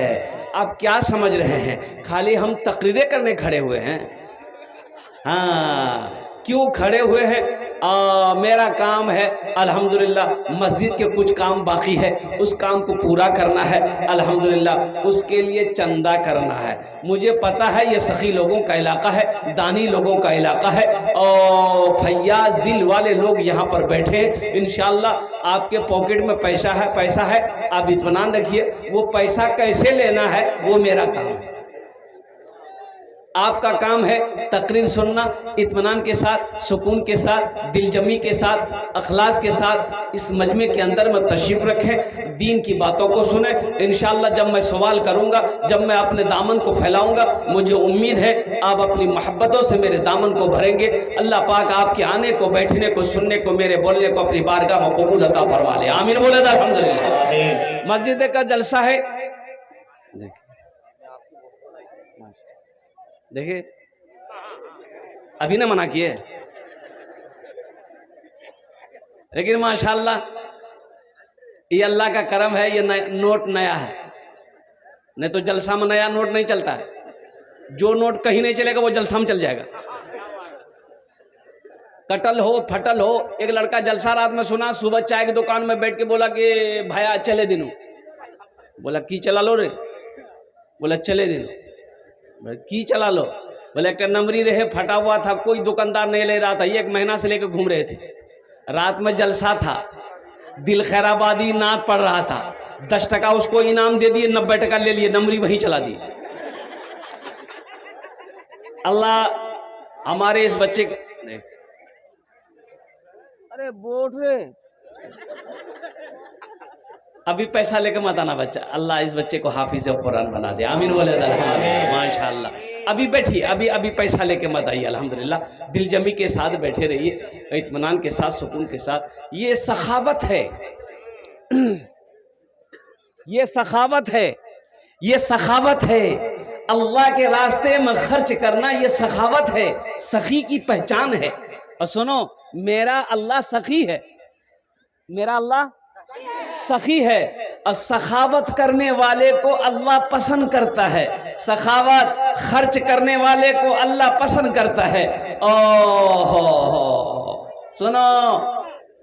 आप क्या समझ रहे हैं खाली हम तकरीरें करने खड़े हुए हैं? हाँ, क्यों खड़े हुए हैं? मेरा काम है अल्हम्दुलिल्लाह, मस्जिद के कुछ काम बाकी है, उस काम को पूरा करना है अल्हम्दुलिल्लाह, उसके लिए चंदा करना है। मुझे पता है ये सखी लोगों का इलाका है, दानी लोगों का इलाका है, और फैयाज दिल वाले लोग यहाँ पर बैठे हैं। इंशाअल्लाह आपके पॉकेट में पैसा है, आप इत्मीनान रखिए। वो पैसा कैसे लेना है वो मेरा काम है। आपका काम है तकरीर सुनना, इत्मीनान के साथ, सुकून के साथ, दिलजमी के साथ, अखलास के साथ इस मजमे के अंदर में तशरीफ़ रखें, दीन की बातों को सुने। इंशाअल्लाह जब मैं सवाल करूँगा, जब मैं अपने दामन को फैलाऊँगा, मुझे उम्मीद है आप अपनी मोहब्बतों से मेरे दामन को भरेंगे। अल्लाह पाक आपके आने को, बैठने को, सुनने को, मेरे बोलने को अपनी बारगाह में कबूल अता फरमा ले। आमीन बोले तो अल्हम्दुलिल्लाह। मस्जिद का जलसा है, देखिए अभी ना मना किए, लेकिन माशाल्लाह ये अल्लाह का करम है, ये नोट नया है, नहीं तो जलसा में नया नोट नहीं चलता है। जो नोट कहीं नहीं चलेगा वो जलसा में चल जाएगा। कटल हो फटल हो, एक लड़का जलसा रात में सुना, सुबह चाय की दुकान में बैठ के बोला कि भैया चले दिनों। बोला की चला लो रे? बोला चले दिनों। की चला लो? बोले एक नंबरी रहे फटा हुआ था, कोई दुकानदार नहीं ले रहा था, 1 महीना से लेकर घूम रहे थे। रात में जलसा था, दिल खैराबादी नात पड़ रहा था, 10 टका उसको इनाम दे दिए, 90 टका ले लिए, नंबरी वहीं चला दी। अल्लाह हमारे इस बच्चे के, अरे बोट रे, अभी पैसा लेकर मत आना बच्चा। अल्लाह इस बच्चे को हाफिज़ कुरान बना दे। आमीन बोले माशाअल्लाह। अभी बैठिए, अभी पैसा लेके मत आइए। अल्हम्दुलिल्लाह दिलजमी के साथ बैठे रहिए, इत्मीनान के साथ, सुकून के साथ। ये सखावत है, ये सखावत है, ये सखावत है। अल्लाह के रास्ते में खर्च करना ये सखावत है, सखी की पहचान है। और सुनो, मेरा अल्लाह सखी है, मेरा अल्लाह सखी है, और सखावत करने वाले को अल्लाह पसंद करता है। सखावत खर्च करने वाले को अल्लाह पसंद करता है। ओहो, सुनो,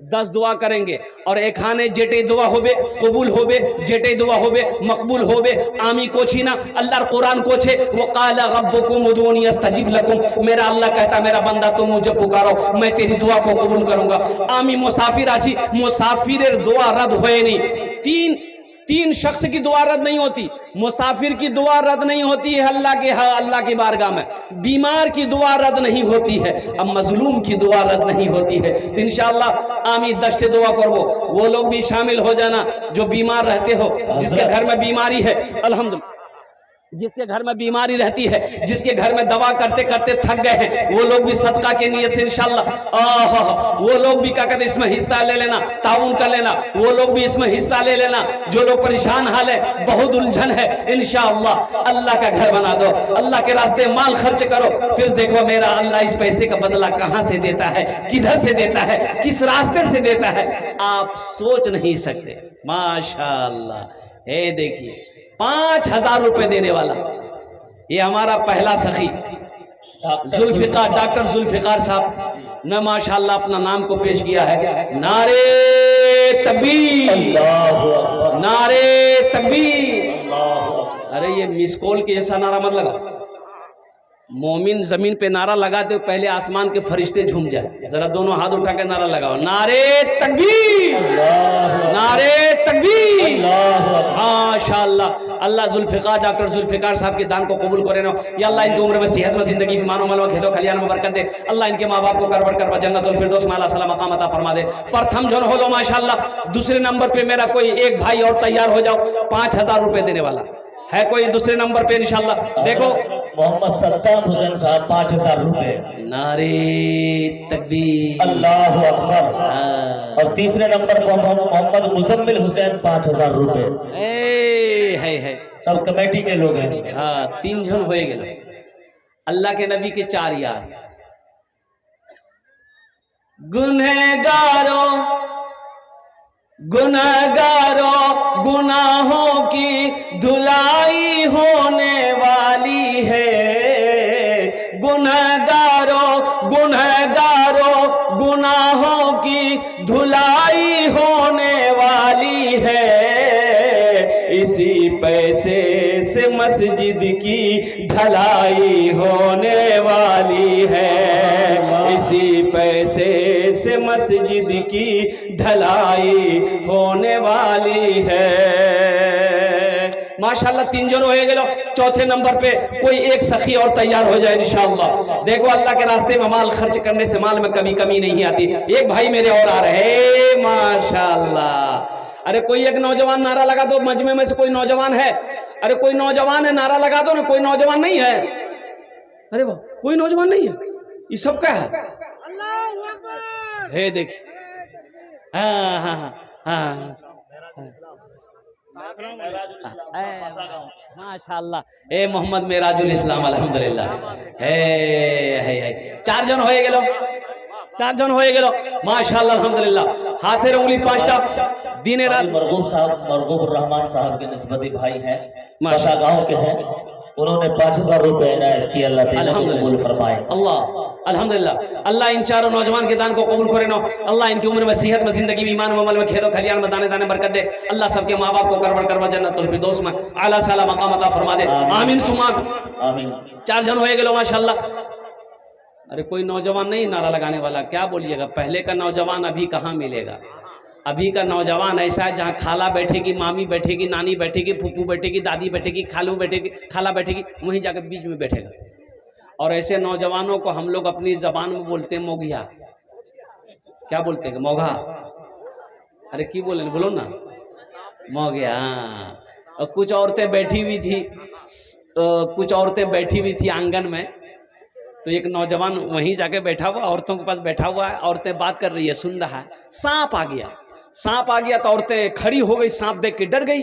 10 दुआ करेंगे और एक खाने जेटे दुआ होबे कबूल होबे, जेटे दुआ होबे मकबूल होबे। आमी कोची ना, अल्लाह कुरान कोछे, वो काला रब्बुकुम उदूनी अस्तजिब लकुम। मेरा अल्लाह कहता, मेरा बंदा तुम मुझे पुकारो, मैं तेरी दुआ को कबूल करूंगा। आमी मुसाफिर आजी, मुसाफिर दुआ रद्द होए नहीं। तीन शख्स की दुआ रद्द नहीं होती। मुसाफिर की दुआ रद्द नहीं होती है अल्लाह की बारगाह में। बीमार की दुआ रद्द नहीं होती है, अब मजलूम की दुआ रद्द नहीं होती है। इंशाअल्लाह आमी 10 दुआ करबो, वो लोग भी शामिल हो जाना जो बीमार रहते हो, जिसके घर में बीमारी है। अल्हम्दुलिल्लाह, जिसके घर में बीमारी रहती है, जिसके घर में दवा करते करते थक गए हैं, वो लोग भी सदका के नियत से इंशाअल्लाह वो लोग भी क्या कहते इसमें हिस्सा ले लेना, ताउन कर लेना। वो लोग भी इसमें हिस्सा ले लेना। जो लोग परेशान हाल है, बहुत उलझन है, इंशाअल्लाह अल्लाह का घर बना दो, अल्लाह के रास्ते माल खर्च करो, फिर देखो मेरा अल्लाह इस पैसे का बदला कहां से देता है, किधर से देता है, किस रास्ते से देता है, आप सोच नहीं सकते। माशाअल्लाह। ये देखिए 5000 रुपए देने वाला, ये हमारा पहला सखी जुल्फिकार, डॉक्टर जुल्फिकार साहब ने माशाअल्लाह अपना नाम को पेश किया है। नारे तकबीर, नारे तकबीर। अरे ये मिस कॉल के जैसा नारा मत लगा। मोमिन जमीन पे नारा लगाते हो, पहले आसमान के फरिश्ते झूम जाए। जरा दोनों हाथ उठा के नारा लगाओ, नारे तकबीर, नारे तकबीर। माशाअल्लाह। अल्लाह जुल्फिकार, डॉक्टर जुल्फिकार साहब के दान को कबूल करे ना। या अल्लाह इनकी उम्र में सेहत में, जिंदगी में, मानो मलवा खेदो कल्याण में बरकत दे। अल्लाह इनके माँ बाप को करवर करवा जन्नतुल फिरदौस में आला मकाम अता फरमा दे। प्रथम जन हो लो माशाअल्लाह। दूसरे नंबर पे मेरा कोई एक भाई और तैयार हो जाओ, 5000 रुपए देने वाला है कोई दूसरे नंबर पे इंशाअल्लाह। देखो मोहम्मद सत्तार हुसैन साहब 5000 रुपए। नारे तकबीर, अल्लाह अकबर। और तीसरे नंबर पर मोहम्मद मुजम्मिल हुसैन 5000 रुपए। है सब कमेटी के लोग हैं। हाँ, 3 जन हो गए। अल्लाह के नबी के 4 यार। गुनहगारों गुनहगारों गुनाहों की धुलाई होने वाली है। गुनहगारों गुनहगारों गुनाहों की धुलाई होने वाली है। इसी पैसे से मस्जिद की ढलाई होने वाली है। इसी पैसे से मस्जिद की ढलाई होने वाली है। माशाल्लाह 3 जन हो गए। चौथे नंबर पे कोई एक सखी और तैयार हो जाए इंशाअल्लाह। देखो अल्लाह के रास्ते में माल खर्च करने से माल में कभी कमी नहीं आती। एक भाई मेरे और आ रहे हैं माशाल्लाह। अरे कोई एक नौजवान नारा लगा दो, मजमे में से कोई नौजवान है? अरे कोई नौजवान है, नारा लगा दो ना। कोई नौजवान नहीं है? अरे वाह, कोई नौजवान नहीं है। ये सब क्या है? हे देखिए, हाँ हाँ हाँ माशाल्लाह। ए मोहम्मद मेराजुल इस्लाम अल्हम्दुलिल्लाह। है 4 जन होए गेलो, 4 जन होए गेलो माशाल्लाह अल्हम्दुलिल्लाह। हाथे उंगली 5टा दिन रात। मरगूब साहब, मरगूब रहमान साहब के निस्बती भाई हैं, बसा गांव के हैं। उन्होंने 5000 रुपए इनायत किया। अल्लाह तेरे को कबूल फरमाए। अल्लाह अल्हम्दुलिल्लाह। अल्लाह इन चारों नौजवान के दान को कबूल करे नो। अल्लाह इनकी उम्र में, सेहत में, जिंदगी में, ईमान में, अमल में, खेदो खलियान में, दाने दाने बरकत दे। अल्लाह सबके माँ बाप को करवर करवर जन्नतुल फिरदौस में आला साला मकाम अता फरमा दे। आमीन सुमा आमीन। 4 जन होए गेलो माशाल्लाह। अरे कोई नौजवान नहीं नारा लगाने वाला? क्या बोलिएगा, पहले का नौजवान अभी कहाँ मिलेगा? अभी का नौजवान ऐसा है जहाँ खाला बैठेगी, मामी बैठेगी, नानी बैठेगी, फूफू बैठेगी, दादी बैठेगी, खालू बैठेगी, खाला बैठेगी, वहीं जाकर बीच में बैठेगा। और ऐसे नौजवानों को हम लोग अपनी जबान में बोलते हैं मोगिया। क्या बोलते हैं? मोगा। अरे की बोले, बोलो ना, मोगिया। और कुछ औरतें बैठी हुई थी, कुछ औरतें बैठी हुई थी आंगन में। तो एक नौजवान वहीं जाके बैठा हुआ, औरतों के पास बैठा हुआ है, औरतें बात कर रही है, सुन रहा है। सांप आ गया, सांप आ गया तो औरतें खड़ी हो गई, सांप देख के डर गई।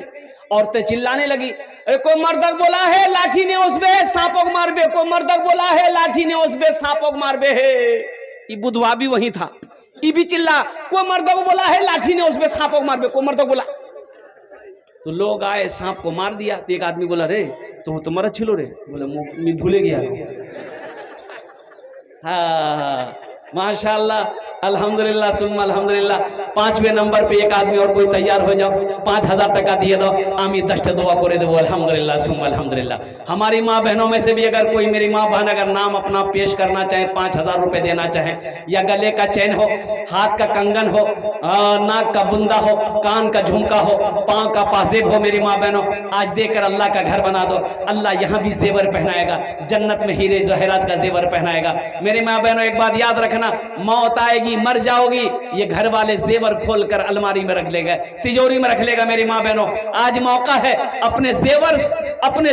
औरतें चिल्लाने लगी, अरे को मर्दक बोला है लाठी ने उस बे सांपों को मार बे, को मर्दक बोला है लाठी ने उस बे सांपों को मार बे है। ये बुधवा भी वहीं था, ये भी चिल्ला, को मर्दक बोला है लाठी ने उस बे सांपों को मार बे, को मर्दक बोला। तो लोग आए, सांप को मार दिया। तो एक आदमी बोला, रे तो मरद छिलो रे? बोले मैं भूले गया। हाँ माशाल्लाह अल्हम्दुलिल्लाह सुम्मा अल्हम्दुलिल्लाह। 5वें नंबर पे एक आदमी और कोई तैयार हो जाओ, 5000 टका दिए दो। आमी 10 दुआ करे दो अल्हम्दुलिल्लाह सुम्मा अल्हम्दुलिल्लाह। हमारी माँ बहनों में से भी अगर कोई, मेरी माँ बहन अगर नाम अपना पेश करना चाहे, 5000 रुपए देना चाहे, या गले का चैन हो, हाथ का कंगन हो, नाक का बुंदा हो, कान का झुमका हो, पाँव का पाजेब हो, मेरी माँ बहनों आज देकर अल्लाह का घर बना दो। अल्लाह यहाँ भी जेवर पहनाएगा, जन्नत में हीरे जवाहरात का जेवर पहनाएगा। मेरी माँ बहनों एक बात याद रखना, मौत आएगी, मर जाओगी, ये घर वाले जेवर खोलकर अलमारी में रख लेगा, तिजोरी में रख लेगा। मेरी माँ बहनों आज मौका है, अपने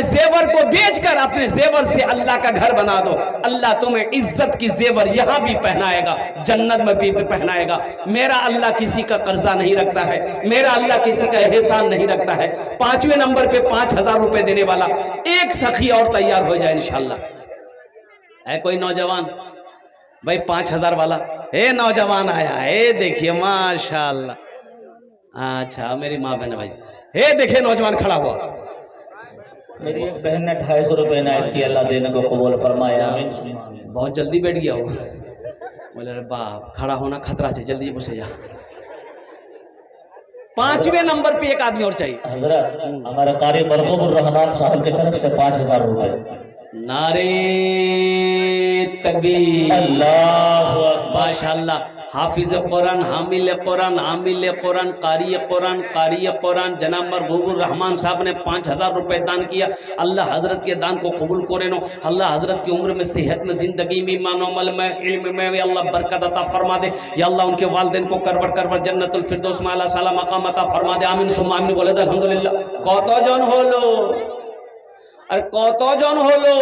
जेवर को बेचकर अपने जेवर से अल्लाह का घर बना दो। अल्लाह तुम्हें इज्जत की जेवर यहाँ भी पहनाएगा, जन्नत में भी पहनाएगा। मेरा अल्लाह किसी का कर्जा नहीं रखता है, मेरा अल्लाह किसी का एहसान नहीं रखता है। 5वें नंबर पे 5000 रुपए देने वाला एक सखी और तैयार हो जाए इंशाल्लाह। है कोई नौजवान भाई 5000 वाला? हे नौजवान आया है, देखिए माशाल्लाह। अच्छा मेरी माँ बहन भाई, हे देखिए नौजवान खड़ा हुआ। मेरी एक बहन ने 250 रुपए इनायत किया। अल्लाह देने को कबूल फरमाए। आमीन। बहुत जल्दी बैठ गया वो। बोले अरे बाप, खड़ा होना खतरा से, जल्दी पूछे जा। 5वें नंबर पे एक आदमी और चाहिए। हजरत हमारे कारी मरगूब रहमान साहब की तरफ से 5000 रुपए। नारे तकबीर, अल्लाह माशाल्लाह। हाफिज कुरान, हामिल कुरान, आमिल कुरान, कारी कुरान जनाब मरगूबुर रहमान साहब ने 5000 रुपए दान किया। अल्लाह हजरत के दान को कबूल करे नो। अल्लाह हजरत की उम्र में, सेहत में, जिंदगी में, ईमान अमल में, इल्म में अल्लाह बरकत अता फरमा दे। या अल्लाह उनके वालिदैन को करवर जन्नतुल फिरदौस में आला साला मकाम अता फरमा दे। आमीन सुम्मा आमीन बोले अल्हम्दुलिल्लाह। কতজন হলো? আর কতজন হলো?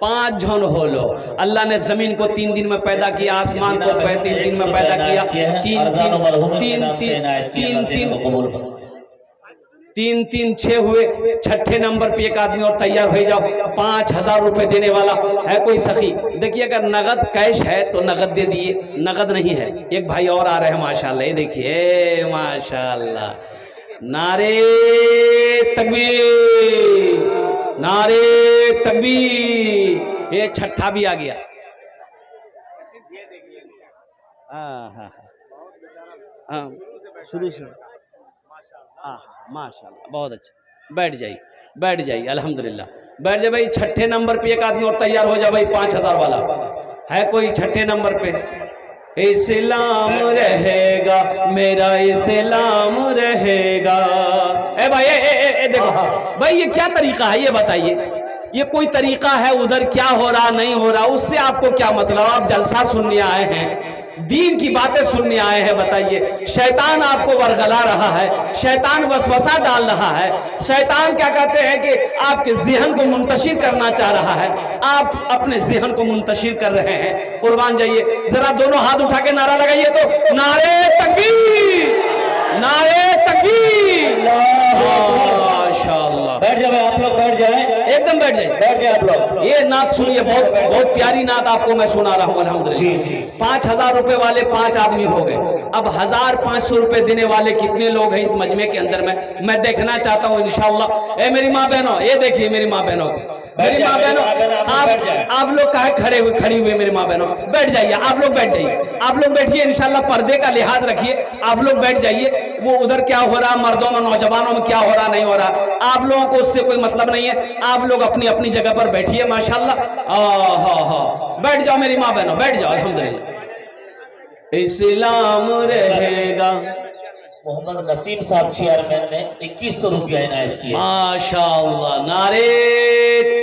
5 जन होलो। अल्लाह ने जमीन को 3 दिन में पैदा किया, आसमान को 3 दिन में पैदा किया। 3 6 हुए। 6ठे नंबर पे एक आदमी और तैयार हो जाओ, 5000 रुपए देने वाला है कोई सखी? देखिए अगर नगद कैश है तो नगद दे दिए, नगद नहीं है एक भाई और आ रहे हैं माशाल्लाह। ये देखिए माशाल्लाह। नारे तकबीर, नारे तकबीर। ये 6ठा भी आ गया। हाँ शुरू से माशाल्लाह बहुत अच्छा। बैठ जाइए अल्हम्दुलिल्लाह, बैठ जाए भाई। 6ठे नंबर पे एक आदमी और तैयार हो जाए भाई, 5000 वाला है कोई? 6ठे नंबर पे इस्लाम रहेगा, मेरा इस्लाम रहेगा। ए भाई देखो भाई, ये क्या तरीका है ये बताइए? ये कोई तरीका है? उधर क्या हो रहा नहीं हो रहा उससे आपको क्या मतलब? आप जलसा सुनने आए हैं, दीन की बातें सुनने आए हैं, बताइए। शैतान आपको वरगला रहा है, शैतान वसवसा डाल रहा है, शैतान क्या कहते हैं कि आपके ज़हन को मुंतशिर करना चाह रहा है, आप अपने ज़हन को मुंतशिर कर रहे हैं। कुर्बान जाइए, जरा दोनों हाथ उठा के नारा लगाइए तो, नारे तकबीर, नारे तकबीर। माशाअल्लाह। बैठ जाए आप लोग, बैठ जाए, एकदम बैठ जाइए, बैठ जाए आप लोग। ये नात सुनिए, बहुत बहुत प्यारी नात आपको मैं सुना रहा हूँ अल्हम्दुलिल्लाह। जी जी। 5,000 रुपए वाले 5 आदमी हो गए, अब 1,500 रुपए देने वाले कितने लोग हैं इस मजमे के अंदर में? मैं देखना चाहता हूँ इंशाअल्लाह। ए मेरी माँ बहनों, ये देखिए मेरी माँ बहनों, मेरी माँ बहनों, आप लोग कहा खड़ी हुए मेरी माँ बहनों, बैठ जाइए, आप लोग बैठ जाइए, आप लोग बैठिए, इंशाल्लाह पर्दे का लिहाज रखिए, आप लोग बैठ जाइए। वो उधर क्या हो रहा, मर्दों में नौजवानों में क्या हो रहा नहीं हो रहा, आप लोगों को उससे कोई मतलब नहीं है, आप लोग अपनी अपनी जगह पर बैठिए माशाल्लाह। हाँ, बैठ जाओ मेरी माँ बहनों, बैठ जाओ अल्हम्दुलिल्लाह। इस्लाम रहेगा। मोहम्मद नसीम साहब चेयरमैन ने 2100 रुपया इनायत किया। माशाअल्लाह, नारे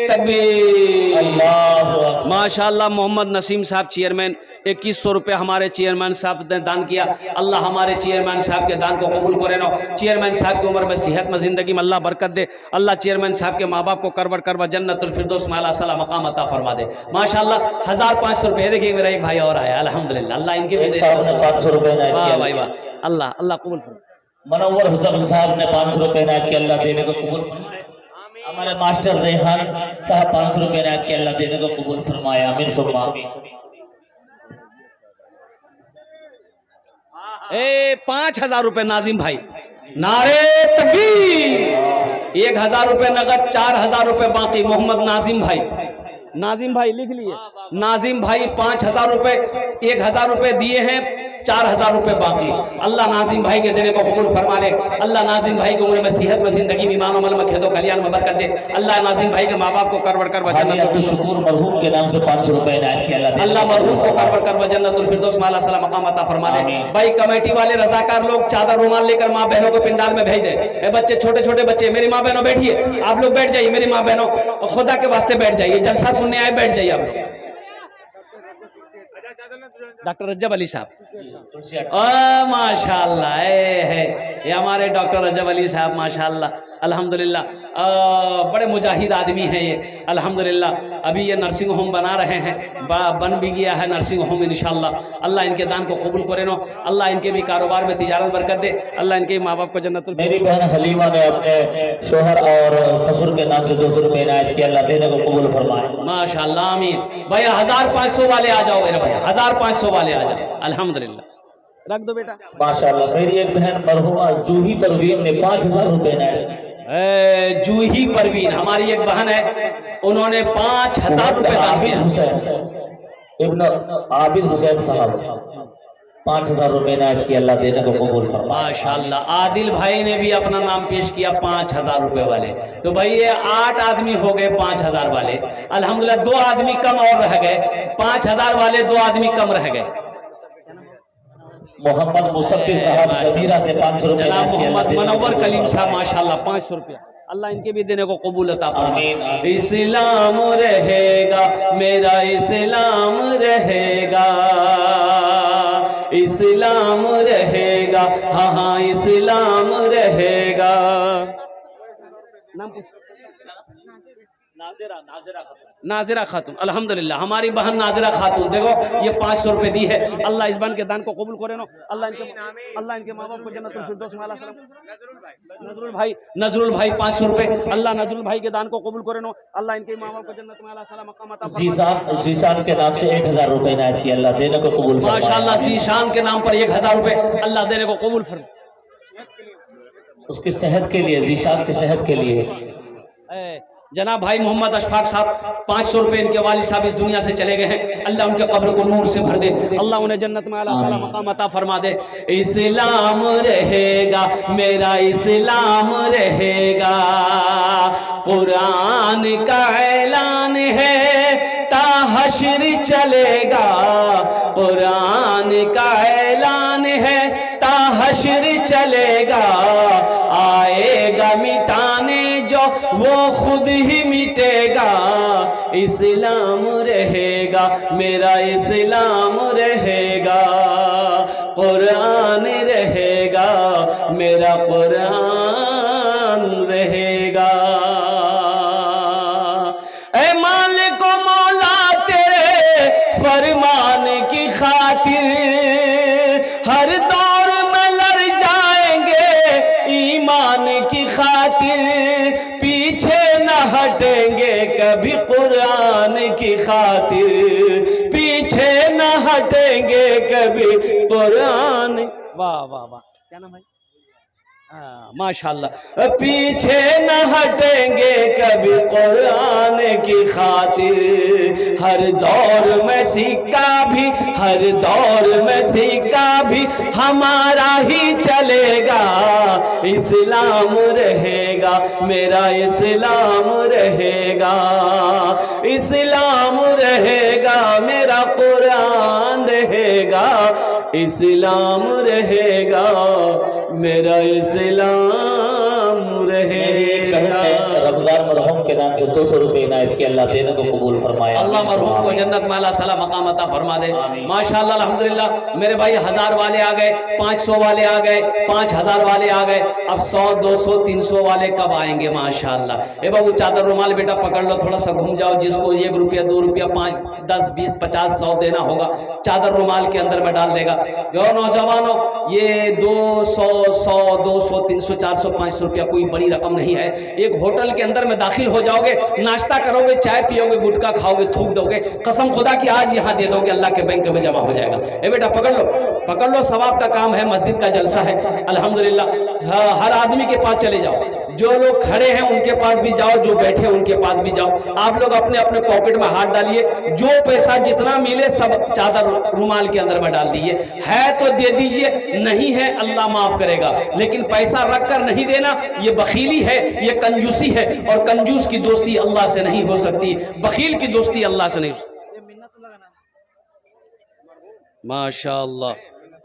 तकबीर, अल्लाह माशाअल्लाह। मोहम्मद नसीम साहब चेयरमैन 2100 रुपये हमारे चेयरमैन साहब ने दान किया। अल्लाह हमारे चेयरमैन साहब के दान को कबूल करे ना। चेयरमैन साहब की उम्र में, सेहत में, जिंदगी में अल्लाह बरकत दे। अल्लाह चेयरमैन साहब के माँ बाप को करबट करवा जन्नतुल फिरदौस में आला सला मकाम अता फरमा दे माशाअल्लाह। 1,500 रुपये। देखिए मेरा एक भाई और आया अल्हम्दुलिल्लाह, अल्लाह इनके भी दे। 500 रुपये इनायत वाह किया। भाई वाह, अल्लाह अल्लाह कबूल फरमाए। मनव्वर हुसैन साहब ने 500 रुपये इनायत किया, अल्लाह देने को कबूल फरमाए। हमारे मास्टर रेहान साहब 500 रुपये इनायत किया, अल्लाह देने को कबूल फरमाए। आमीन सुम्मा आमीन। 5,000 रुपये नाजिम भाई, नारे तकबीर। 1,000 रुपये नगद, 4,000 रुपये बाकी। मोहम्मद नाजिम भाई, नाजिम भाई लिख लिए, नाजिम भाई 5,000 रुपये, 1,000 रुपये दिए हैं, 4,000 रुपये बाकी। अल्लाह नाजिम भाई के देने को कबूल फरमा ले। अल्लाह नाजिम भाई की उम्र में, सेहत में, जिंदगी में, ईमान अमल में, खेतों खलियान में बरकत दे। अल्लाह नाजिम भाई के माँ बाप को करवट कर अब्दुल शुकूर मरहूम के नाम से 500 रुपये इनायत किया, अल्लाह मरहूम को करवट कर जन्नतुल फिरदौस में आला सला मकाम अता फरमा दे। भाई कमेटी वाले रजाकार लोग चादर रुमाल लेकर माँ बहनों को पिंडाल में भेज दे। बच्चे, छोटे छोटे बच्चे, मेरी माँ बहनों बैठिए, आप लोग बैठ जाइए मेरी माँ बहनों, खुदा के वास्ते बैठ जाइए, जलसा सुनने आए, बैठ जाइए आप लोग। डॉक्टर रज्जब अली साहब, माशाअल्लाह, ये हमारे डॉक्टर रज्जब अली साहब माशाअल्लाह अल्हम्दुलिल्लाह, बड़े मुजाहिद आदमी हैं ये अल्हम्दुलिल्लाह। अभी ये नर्सिंग होम बना रहे हैं, बन भी गया है नर्सिंग होम इंशाअल्लाह। अल्लाह इनके दान को कबूल करे नो, अल्लाह इनके भी कारोबार में तिजारत बरकत दे, अल्लाह इनके माँ बाप को जन्नतुल। मेरी बहन हलीमा ने अपने शोहर और ससुर के नाम से 200 रुपये इनायत किया, अल्लाह देने को कबूल फरमाए माशाअल्लाह आमीन। भैया 1,500 वाले आ जाओ मेरे भैया, 1,500 वाले आ जाओ अल्हम्दुलिल्लाह। रख दो बेटा। माशाअल्लाह। मेरी एक बहन मरहुमा जूही परवीन ने 5,000 रुपये इनायत। जूही परवीन हमारी एक बहन है, उन्होंने 5,000 रुपये दान किया। इब्न आबिद हुसैन साहब 5,000 रुपये इनायत किया, अल्लाह देने को कबूल फरमाए माशाअल्लाह। आदिल भाई ने भी अपना नाम पेश किया 5,000 रुपये वाले। तो भाई ये 8 आदमी हो गए 5,000 वाले अल्हम्दुलिल्लाह। 2 आदमी कम और रह गए, 5,000 वाले 2 आदमी कम रह गए। मोहम्मद मुसब्बिर साहब जमीरा से 500 रुपये, मोहम्मद मनव्वर कलीम साहब माशाअल्लाह 500 रुपया, अल्लाह इनके भी देने को कबूल अता फरमाए। इस्लाम रहेगा मेरा, इस्लाम रहेगा, इस्लाम रहेगा, हाँ हाँ इस्लाम रहेगा। नाम पूछ। नाजिरा खातून अल्हम्दुलिल्लाह, हमारी बहन नाजिरा खातून देखो ये 500 रुपये दी है। अल्लाह इस बहन के दान को कबूल करे नो, अल्लाह इनके माँ बाप को जन्नतुल फिरदौस में आला सलाम। नजरुल भाई 500 रुपये, अल्लाह नजरुल भाई के दान को कबूल करे नो, अल्लाह इनके माँ बाप को जन्नत में आला सलाम मकाम अता फरमाए। जीशान के नाम से 1,000 रुपये इनायत किया, अल्लाह देने को कबूल फरमाए माशाअल्लाह। जीशान के नाम पर 1,000 रुपये, अल्लाह देने को कबूल फरमाए। उसकी सेहत के लिए, जीशान की सेहत के लिए। जनाब भाई मोहम्मद अशफाक साहब 500 रुपये, इनके वालिद साहब इस दुनिया से चले गए हैं, अल्लाह उनके कब्र को नूर से भर दे, अल्लाह उन्हें जन्नत में आला सलाम मकाम अता फरमा दे। इस्लाम रहेगा मेरा, इस्लाम रहेगा, कुरान का ऐलान है ता हश्र चलेगा, कुरान का ऐलान है ता हश्र चलेगा, आएगा मिटाने इस्लाम रहेगा, मेरा इस्लाम रहेगा, कुरान रहेगा, मेरा कुरान रहेगा। ऐ मालिक ओ मौला तेरे फरमान की खातिर हर दौर में लड़ जाएंगे ईमान की खातिर, पीछे न हटेंगे कभी कुरान की खातिर, पीछे न हटेंगे कभी कुरान। वाह वाह वाह, क्या नाम है? माशाल्लाह। पीछे न हटेंगे कभी कुरान की खातिर, हर दौर में सिक्का भी, हर दौर में सिक्का भी हमारा ही चलेगा, इस्लाम रहेगा, मेरा इस्लाम रहेगा, इस्लाम रहेगा, मेरा कुरान रहेगा, इस्लाम रहेगा, मेरा इस्लाम रहेगा। रमजान मरहूम के नाम से 200 रुपए इनायत की, अल्लाह देने को कबूल फरमाए। अल्लाह मरहूम को जन्नत में अल्लाह सला मकाम अता फरमा दे। माशाअल्लाह अल्हम्दुलिल्लाह। मेरे भाई 1000 वाले आ गए, 500 वाले आ गए, 5000 वाले आ गए, अब 100 200 300 वाले कब आएंगे? माशाअल्लाह। ए बाबू चादर रुमाल बेटा पकड़ लो, थोड़ा सा घूम जाओ, जिसको 1 रुपया 2 रुपया 5 10 20 50 100 देना होगा, चादर रुमाल के अंदर में डाल देगा। यो नौजवानों, ये 200 100 200 300 400 500 रुपया कोई बड़ी रकम नहीं है। एक होटल के अंदर में दाखिल हो जाओगे, नाश्ता करोगे, चाय पियोगे, गुटखा खाओगे, थूक दोगे, कसम खुदा की आज यहाँ दे दोगे, अल्लाह के बैंक में जमा हो जाएगा। ए बेटा पकड़ लो, पकड़ लो, सवाब का काम है, मस्जिद का जलसा है अल्हम्दुलिल्लाह। हर आदमी के पास चले जाओ, जो लोग खड़े हैं उनके पास भी जाओ, जो बैठे हैं उनके पास भी जाओ। आप लोग अपने अपने पॉकेट में हाथ डालिए, जो पैसा जितना मिले सब चादर रुमाल के अंदर में डाल दीजिए। है तो दे दीजिए, नहीं है अल्लाह माफ करेगा, लेकिन पैसा रख कर नहीं देना ये बखीली है, ये कंजूसी है, और कंजूस की दोस्ती अल्लाह से नहीं हो सकती, बखील की दोस्ती अल्लाह से नहीं हो सकती। माशाअल्लाह।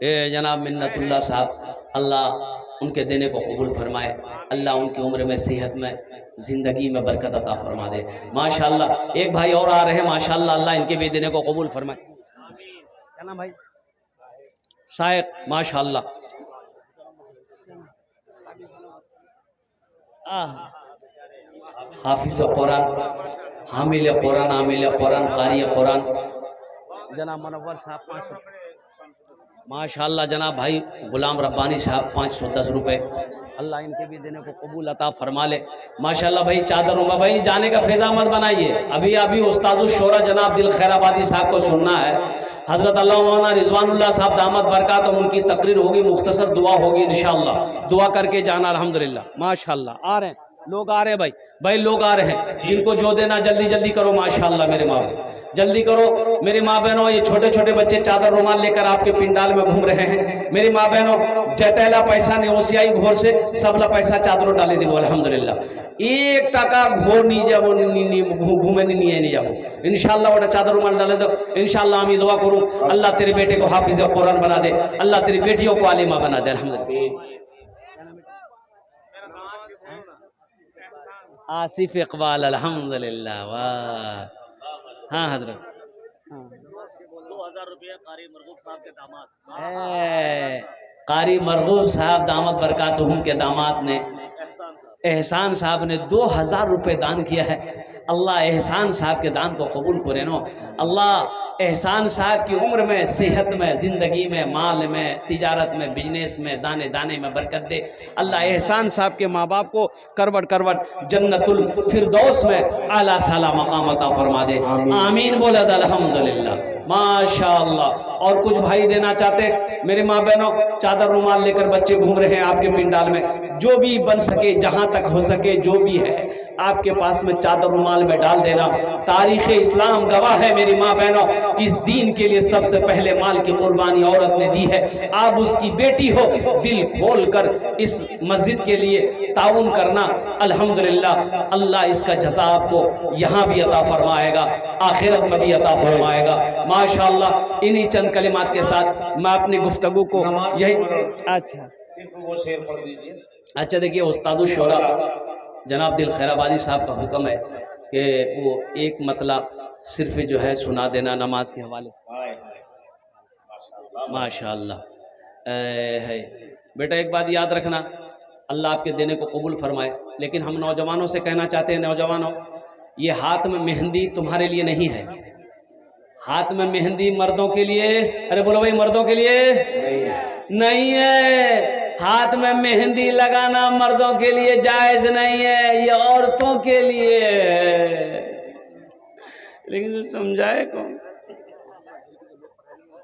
ए जनाब मिन्नतुल्लाह साहब, अल्लाह उनके देने को कबूल फरमाए, अल्लाह उनकी उम्र में, सेहत में, ज़िंदगी में बरकत अता फरमा दे। माशाअल्लाह। एक भाई और आ रहे हैं माशाअल्लाह, अल्लाह इनके भी देने को कबूल फरमाए। क्या नाम भाई? शायक। माशाअल्लाह। हाफिज कुरान, हामिल कुरान, आमिल कुरान, कारी कुरान, जनाब मुनव्वर साहब 500। माशाअल्लाह। जनाब भाई गुलाम रब्बानी साहब 510 रुपए, अल्लाह इनके भी देने को कबूल अता फरमा ले। माशाअल्लाह। भाई चादर होगा, भाई जाने का फेजा मत बनाइए, अभी अभी उस्तादुल शोरा जनाब दिल खैराबादी साहब को सुनना है। हजरत अल्लाह मौलाना रिजवानुल्लाह साहब दामद बरकात, उनकी तकरीर होगी, मुख्तसर दुआ होगी इंशाअल्लाह, दुआ करके जाना अल्हम्दुलिल्लाह। माशाअल्लाह। आ रहे हैं लोग, आ रहे हैं भाई लोग आ रहे हैं, जिनको जो देना जल्दी जल्दी करो। माशाअल्लाह मेरे माँ जल्दी करो, मेरी माँ बहनों, ये छोटे छोटे बच्चे चादर रुमाल लेकर आपके पिंडाल में घूम रहे हैं। मेरी माँ बहनों, जैतेला पैसा ने ओसियाई घोर से सबला पैसा चादरों डाले देवो अल्हम्दुलिल्लाह। 1 টাকা ঘোর নিয়ে যাবো, घूमे नहीं जाबो इंशाअल्लाह। ওটা चादर रुमाल डाले दो इंशाअल्लाह। আমি दुआ करूँ अल्लाह तेरे बेटे को हाफिज कुरान बना दे, अल्लाह तेरी बेटियों को आलिमा बना दे अल्हम्दुलिल्लाह। आसिफ इकबाल अल्हम्दुलिल्लाह। वाह। हाँ हजरत। 2000 रुपया कारी मरगूब साहब के दामाद, कारी मरगूब साहब दामद बरकातुहुम के दामाद ने, एहसान साहब ने 2000 रुपये दान किया है। अल्लाह एहसान साहब के दान को कबूल करे नो। अल्लाह एहसान साहब की उम्र में, सेहत में, ज़िंदगी में, माल में, तिजारत में, बिजनेस में, दाने दाने में बरकत दे। अल्लाह एहसान साहब के माँ बाप को करवट करवट जन्नतुल फिरदौस में आला साला मकाम अता फरमा दे। आमीन बोला अल्हम्दुलिल्लाह। माशाअल्लाह। और कुछ भाई देना चाहते, मेरे माँ बहनों, चादर रुमाल लेकर बच्चे घूम रहे हैं आपके पिंडाल में, जो भी बन सके, जहाँ तक हो सके, जो भी है आपके पास में चादर रुमाल में डाल देना। तारीख़ इस्लाम गवाह है मेरी माँ बहनों, किस दीन के लिए सबसे पहले माल की कुर्बानी औरत ने दी है। आप उसकी बेटी हो, दिल खोल कर इस मस्जिद के लिए ताउन करना, अल्हम्दुलिल्लाह अल्लाह इसका जज़ा आपको यहाँ भी अता फरमाएगा, आखिरत में भी अता फरमाएगा। माशाअल्लाह। इन्हीं चंद कलिमात के साथ मैं अपनी गुफ्तगू को यही, अच्छा वो शेर पढ़ दीजिए। अच्छा देखिए, उस्तादुल शोरा जनाब दिल खैराबादी साहब का हुक्म है कि वो एक मतला सिर्फ जो है सुना देना नमाज के हवाले से। माशाअल्लाह है बेटा, एक बात याद रखना, अल्लाह आपके देने को कबूल फरमाए। लेकिन हम नौजवानों से कहना चाहते हैं, नौजवानों, ये हाथ में मेहंदी तुम्हारे लिए नहीं है। हाथ में मेहंदी मर्दों के लिए, अरे बोलो भाई, मर्दों के लिए नहीं है। हाथ में मेहंदी लगाना मर्दों के लिए जायज नहीं है, ये औरतों के लिए है। लेकिन समझाए कौन?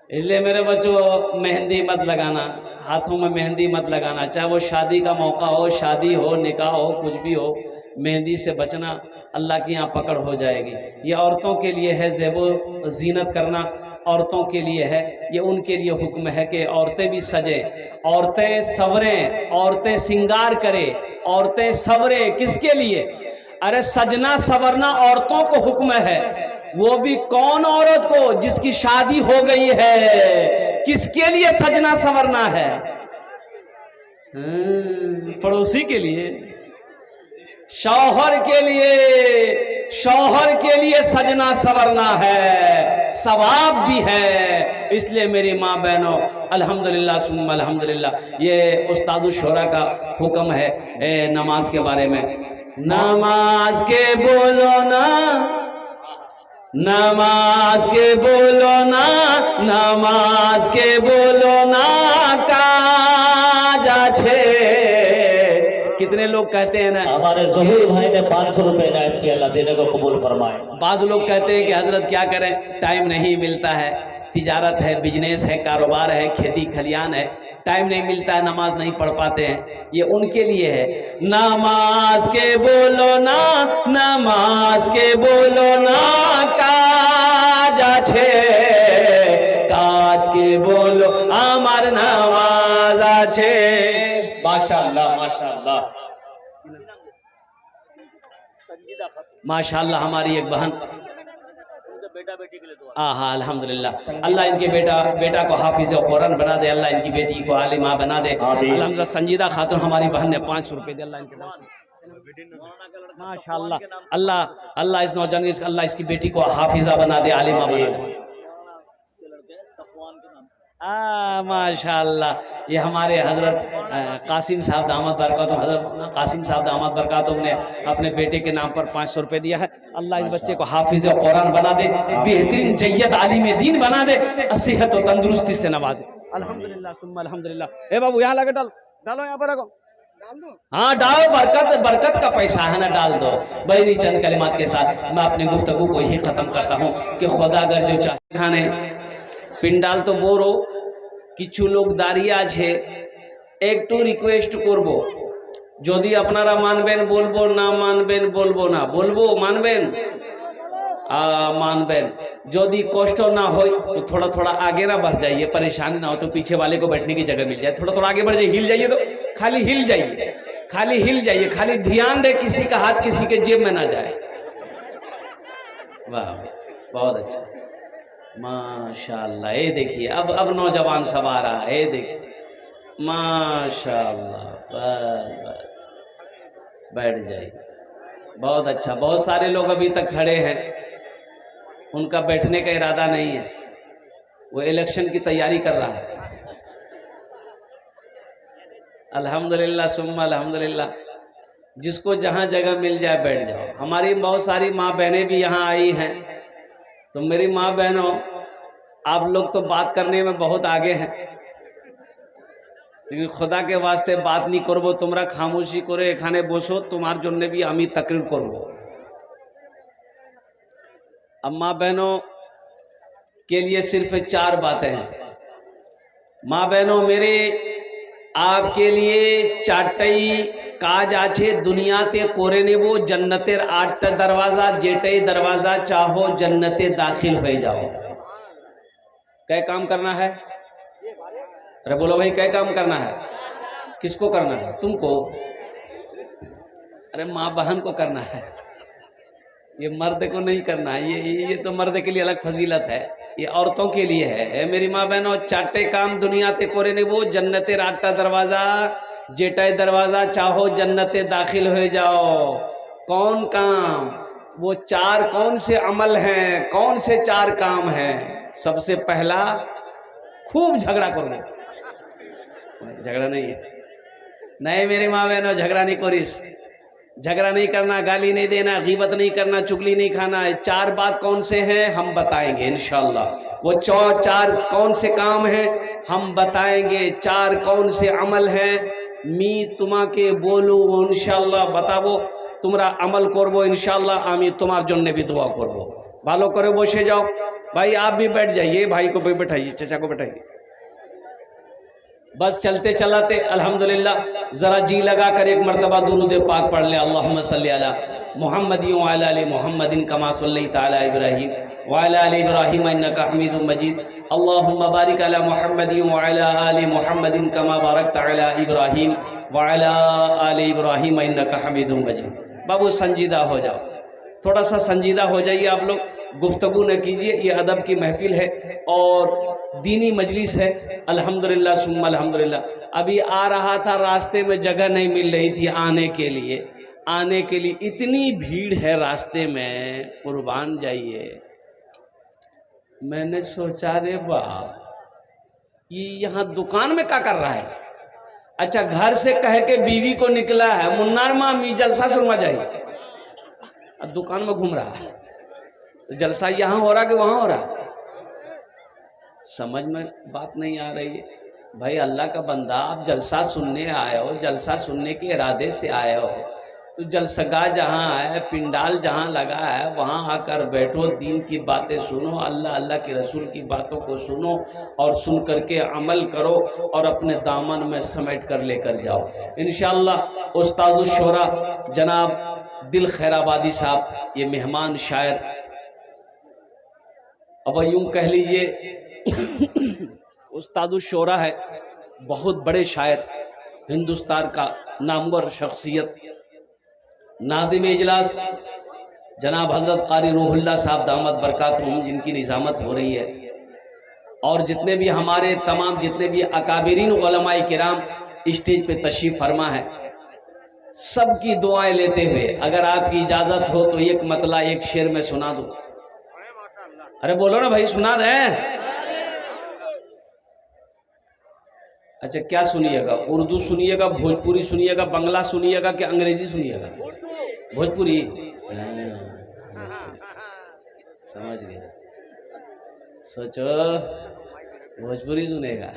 इसलिए मेरे बच्चों, मेहंदी मत लगाना, हाथों में मेहंदी मत लगाना, चाहे वो शादी का मौका हो, शादी हो, निकाह हो, कुछ भी हो, मेहंदी से बचना, अल्लाह की यहाँ पकड़ हो जाएगी। ये औरतों के लिए है, ज़ेबो जीनत करना औरतों के लिए है। ये उनके लिए हुक्म है कि औरतें भी सजें, औरतें संवरें, औरतें श्रृंगार करें, औरतें संवरें। किसके लिए? अरे सजना संवरना औरतों को हुक्म है, वो भी कौन औरत को? जिसकी शादी हो गई है। किसके लिए सजना संवरना है? पड़ोसी के लिए, शौहर के लिए, शौहर के लिए सजना संवरना है, सवाब भी है। इसलिए मेरी माँ बहनों, अल्हम्दुलिल्लाह सुम्मा अल्हम्दुलिल्लाह, ये उस्तादुश शोरा का हुक्म है नमाज के बारे में। नमाज के बोलो ना, नमाज के बोलो ना, नमाज के बोलो ना, काजा छे। कितने लोग कहते हैं ना, हमारे ज़हूर भाई ने 500 रुपए इनायत किया, अल्लाह देने को कबूल फरमाए। बाज़ लोग कहते हैं कि हजरत क्या करें, टाइम नहीं मिलता है, तिजारत है, बिजनेस है, कारोबार है, खेती खलियान है, टाइम नहीं मिलता है, नमाज नहीं पढ़ पाते हैं। ये उनके लिए है। नमाज के बोलो ना, नमाज के बोलो ना, काजा छे, काज के बोलो आमार नमाज आछे। माशाअल्लाह माशाअल्लाह माशाअल्लाह। हमारी एक बहन, बेटा बेटी के लिए दुआ। हाँ अल्हम्दुलिल्लाह, अल्लाह इनके बेटा को हाफिज कुरान बना दे, अल्लाह इनकी बेटी को आलिमा बना दे। अल्हम्दुलिल्लाह संजीदा खातून हमारी बहन ने 500 रुपये दिए, अल्लाह इनके माशाअल्लाह। अल्लाह इस नौजवान, अल्लाह इसकी बेटी को हाफिजा बना दे, आलिमा बना दे। माशाअल्लाह। ये हमारे हजरत कासिम साहब दामद बरकातुहू, हजरत कासिम साहब दामद बरकातुहू ने अपने बेटे के नाम पर 500 रुपये दिया है। अल्लाह इस बच्चे को हाफिज कुरान बना दे, बेहतरीन जय्यत आलिम दीन बना दे, सेहत और तंदुरुस्ती से नवाजे। अल्हम्दुलिल्लाह सुम्मा अल्हम्दुलिल्लाह। ए बाबू यहाँ लगे, डालो यहाँ पर रखो, हाँ डालो, बरकत का पैसा है ना, डाल दो। बहनी चंद कलिमात के साथ मैं अपनी गुफ्तगू को यही खत्म करता हूँ कि खुदा अगर जो चाहे खाने पिंडाल तो बोरो किच्छु लोग दाঁড়িয়ে আছে, একটু রিকোয়েস্ট করব, যদি আপনারা মানবেন বলবো, না মানবেন বলবো না, বলবো মানবেন मानबेन। यदि कष्ट ना हो तो थोड़ा थोड़ा आगे ना बढ़ जाइए, परेशानी ना हो तो पीछे वाले को बैठने की जगह मिल जाए, थोड़ा थोड़ा आगे बढ़ जाइए, हिल जाइए, तो खाली हिल जाइए, खाली हिल जाइए, खाली ध्यान दे किसी का हाथ किसी के जेब में ना जाए। वाह बहुत अच्छा, माशाअल्लाह। ये देखिए अब नौजवान सब आ रहा है, ये देखिए माशाअल्लाह। बस बैठ जाइए, बहुत अच्छा। बहुत सारे लोग अभी तक खड़े हैं, उनका बैठने का इरादा नहीं है, वो इलेक्शन की तैयारी कर रहा है। अल्हम्दुलिल्लाह सुम्मा अल्हम्दुलिल्लाह, जिसको जहाँ जगह मिल जाए बैठ जाओ। हमारी बहुत सारी माँ बहनें भी यहाँ आई हैं, तो मेरी माँ बहनों, आप लोग तो बात करने में बहुत आगे हैं, लेकिन खुदा के वास्ते बात नहीं करबो, তোমরা খামোশি করে এখানে বসো, তোমার জন্য भी আমি तकरीर করব। अम्मा बहनों के लिए सिर्फ 4 बातें हैं। माँ बहनों मेरे, आपके लिए 4টাই কাজ আছে দুনিয়াতে করে নেব, জান্নাতের 8টা দরওয়াজা, যেটাই দরওয়াজা চাहो जन्नते दाखिल हो जाओ। क्या काम करना है? अरे बोलो भाई, क्या काम करना है? किसको करना है? तुमको? अरे माँ बहन को करना है, ये मर्द को नहीं करना है। ये तो मर्द के लिए अलग फजीलत है, ये औरतों के लिए है। मेरी माँ बहनों, 4টে काम दुनियाते करे नेबो, जन्नतेर 8টা दरवाजा, जेटाई दरवाजा चाहो जन्नते दाखिल हो जाओ। कौन काम? वो चार कौन से अमल हैं, कौन से चार काम हैं? सबसे पहला, खूब झगड़ा करो। झगड़ा नहीं है, नहीं मेरे माँ बहनों, झगड़ा नहीं करिस, झगड़ा नहीं करना, गाली नहीं देना, गीबत नहीं करना, चुगली नहीं खाना। चार बात कौन से हैं हम बताएंगे इंशाअल्लाह। वो चार कौन से काम हैं हम बताएंगे, चार कौन से अमल हैं मी तुम्हाके बोलू इंशाअल्लाह बताबो, তোমরা अमल করবো इंशाअल्लाह, আমি তোমার জন্য भी दुआ করবো। ভালো করে বসে যাও भाई, आप भी बैठ जाइए, भाई को भी बैठाइए, चचा को बैठाइए। बस चलते चलाते अल्हम्दुलिल्लाह जरा जी लगा कर एक मरतबा दुरूद पाक पढ़ ले। अल्लाहुम्मा सल्ली अला मुहम्मदिन व अला आलि मुहम्मदिन कमा सल्लैता अला इब्राहीम व अला आलि इब्राहीम इन्नका हमीदुम मजीद। अल्लाहुम्मा बारिक अला मुहम्मदिन व अला आलि मुहम्मदिन कमा बारकता अला इब्राहीम व अला आलि इब्राहीम इन्नका हमीदुम मजीद। बाबू संजीदा हो जाओ, थोड़ा सा संजीदा हो जाइए आप लोग, गुफ्तगू न कीजिए। ये अदब की महफिल है और दीनी मजलिस है। अल्हम्दुलिल्लाह सुम्मा अल्हम्दुलिल्लाह। अभी आ रहा था, रास्ते में जगह नहीं मिल रही थी आने के लिए इतनी भीड़ है रास्ते में, कुर्बान जाइए। मैंने सोचा रे वाह, ये यहाँ दुकान में क्या कर रहा है? अच्छा, घर से कह के बीवी को निकला है, मुन्नार मामी जलसा सुनवा जाइए, अब दुकान में घूम रहा है। तो जलसा यहाँ हो रहा कि वहाँ हो रहा? समझ में बात नहीं आ रही है भाई। अल्लाह का बंदा, आप जलसा सुनने आए हो, जलसा सुनने के इरादे से आए हो, तो जलसगाह जहाँ है, पिंडाल जहाँ लगा है, वहाँ आकर बैठो, दीन की बातें सुनो, अल्लाह अल्लाह के रसूल की बातों को सुनो और सुन करके अमल करो और अपने दामन में समेट कर लेकर जाओ इंशाअल्लाह। उस्तादुल शोरा जनाब दिल खैराबादी साहब, ये मेहमान शायर, अब यूँ कह लीजिए उस्तादुल शोरा है, बहुत बड़े शायर, हिंदुस्तान का नामवर शख्सियत, नाज़िम इजलास जनाब हज़रत क़ारी रूहुल्लाह साहब दामत बरकातुहुम, जिनकी निज़ामत हो रही है, और जितने भी हमारे तमाम जितने भी अकाबिरीन उलमाए किराम स्टेज पे तशरीफ़ फरमा है, सबकी दुआएं लेते हुए अगर आपकी इजाज़त हो तो एक मतला एक शेर में सुना दूँ। अरे बोलो ना भाई, सुना दें। अच्छा, क्या सुनिएगा? उर्दू सुनिएगा, भोजपुरी सुनिएगा, बंगला सुनिएगा कि अंग्रेजी सुनिएगा? भोजपुरी। समझ गए, सोचो भोजपुरी सुनेगा।